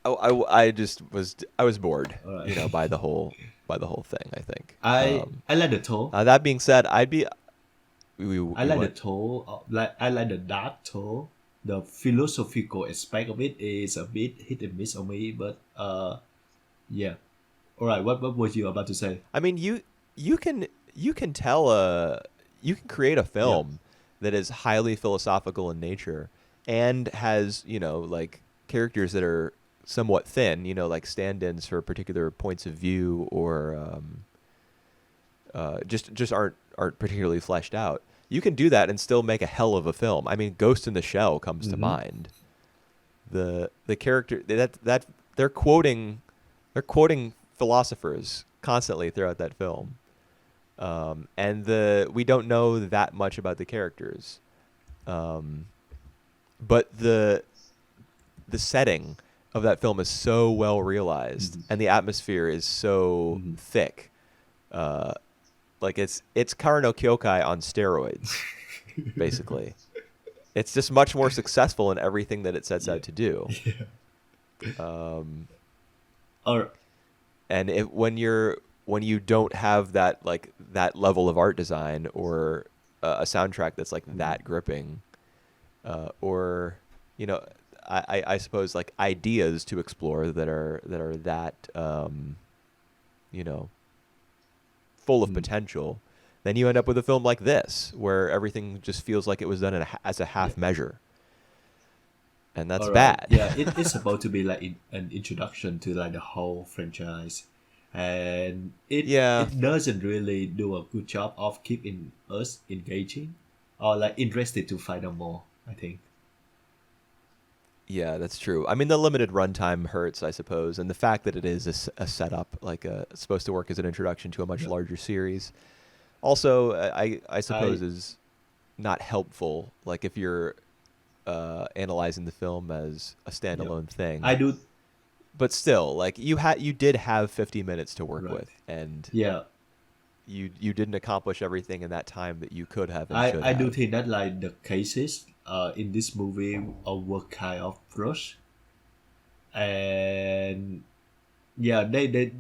I just I was bored, Alright. by the whole thing, I think. I like the tone. That being said, I we like the what? tone. Like I like the dark tone. The philosophical aspect of it is a bit hit and miss on me, but yeah. All right. What was you about to say? I mean, you can tell you can create a Yeah. film that is highly philosophical in nature and has, like characters that are somewhat thin, like stand-ins for particular points of view or just aren't particularly fleshed out. You can do that and still make a hell of a film. I mean, Ghost in the Shell comes to Mm-hmm. mind. The character that they're quoting philosophers constantly throughout that film, and we don't know that much about the characters, but the setting of that film is so well realized, Mm-hmm. and the atmosphere is so Mm-hmm. thick. Uh, like it's Kara no Kyoukai on steroids, basically. It's just much more successful in everything that it sets Yeah. out to do. Yeah. Um, Or and when you don't have that level of art design or a soundtrack that's like that gripping, or you know, I suppose like ideas to explore that are that you know full of mm, potential, then you end up with a film like this where everything just feels like it was done as a yeah. half measure, and that's All right. bad. Yeah. It's supposed to be like an introduction to like the whole franchise, and Yeah, it doesn't really do a good job of keeping us engaging or like interested to find out more. I think. yeah, that's true. I mean, the limited runtime hurts, I suppose, and the fact that it is a setup, it's supposed to work as an introduction to a much Yeah. larger series, also, I I suppose is not helpful. Like if you're analyzing the film as a yeah. standalone thing, I do. but still, like you did have 50 minutes to work Right. with, and Yeah. you didn't accomplish everything in that time that you could have and should I do have. think that like the cases in this movie were kind of rushed, and yeah, they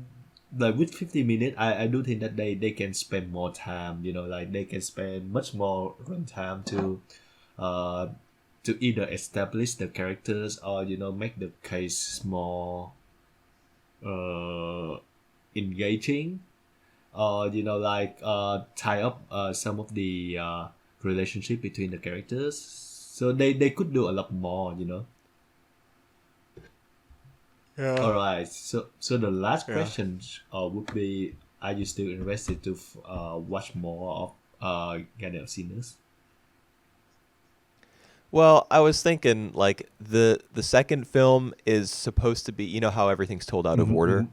like with 50 minutes, I do think that they can spend more time. Like they can spend much more runtime uh to either establish the characters or make the case more uh engaging, or like tie up some of the relationship between the characters. So they could do a lot more. Yeah. All right. So the last Yeah. question would be: are you still interested to watch more of Garden of Sinners? Well, I was thinking like the second film is supposed to be, how everything's told out of Mm-hmm, mm-hmm. order.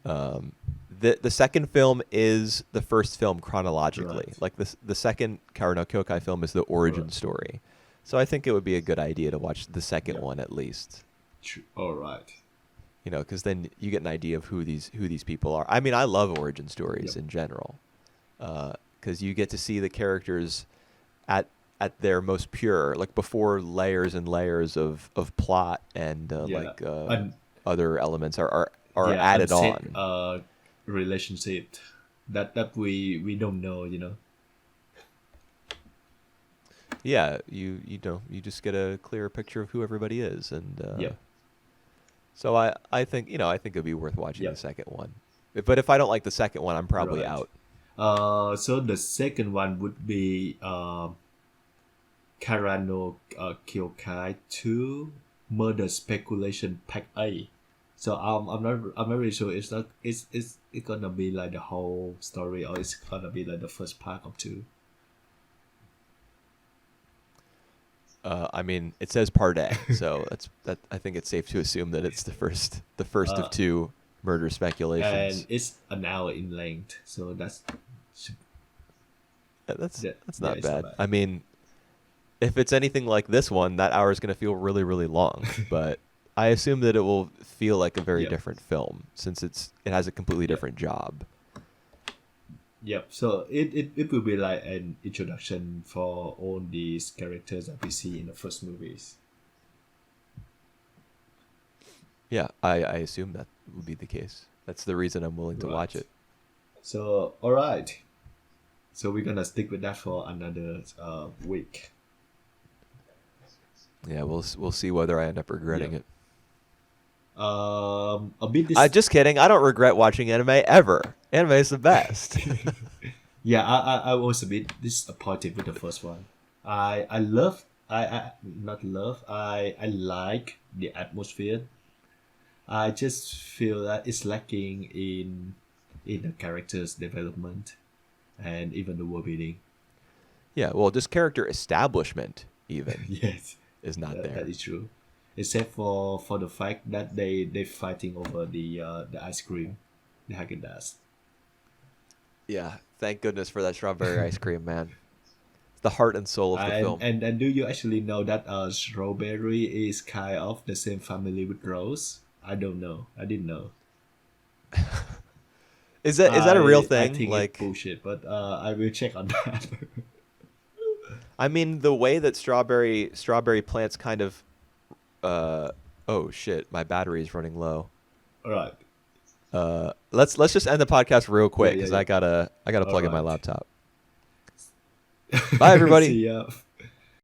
Um, the second film is the first film chronologically. Right. Like the second Kaoru no Kyokai film is the All origin right. story. So I think it would be a good idea to watch the second Yeah. one at least. All right. because then you get an idea of who these people are. I mean, I love origin stories Yep. in general, because you get to see the characters at their most pure, like before layers and layers of plot and Yeah. And other elements are yeah, added unsaid on. relationship that we don't know, Yeah, you just get a clearer picture of who everybody is, and Yeah. so I think it'd be worth watching Yeah. the second one. But if I don't like the second one, I'm probably Right. out. So the second one would be Karano Kyoukai 2 Murder Speculation Pack A. So I'm not really sure it's gonna be like the whole story or it's gonna be like the first part of two. I mean, it says part A, so that. I think it's safe to assume that it's the first Uh, of two murder and speculations. it's an hour in length, so That's yeah, not it's not bad. bad. I mean, if it's anything like this one, that hour is going to feel really, really long. But I assume that it will feel like a very Yep. different film since it has a completely Yep. different job. Yep. So it will be like an introduction for all these characters that we see in the first movies. Yeah, I assume that will be the case. That's the reason I'm willing to watch Right. it. So all right. So we're gonna stick with that for another week. Yeah, we'll see whether I end up regretting Yeah. it. A bit I just kidding. I don't regret watching anime ever. Anime is the best. Yeah, I was a bit disappointed with the first one. I love I not love I like the atmosphere. I just feel that it's lacking in the characters development and even the world building. Yeah, well, just character establishment even Yes, is not that there. is true. Except for the fact that they fighting over the ice cream, the Haagen Dazs. Yeah, thank goodness for that strawberry ice cream, man. It's the heart and soul of the And, film. and do you actually know that strawberry is kind of the same family with rose? I don't know. I didn't know. Is that a real I thing? think Like, it's bullshit, but I will check on that. I mean, the way that strawberry plants kind of, oh shit, my battery is running low. All right. Let's just end the podcast real quick Yeah, because yeah. I gotta plug in my Alright. laptop. Bye, everybody. See ya.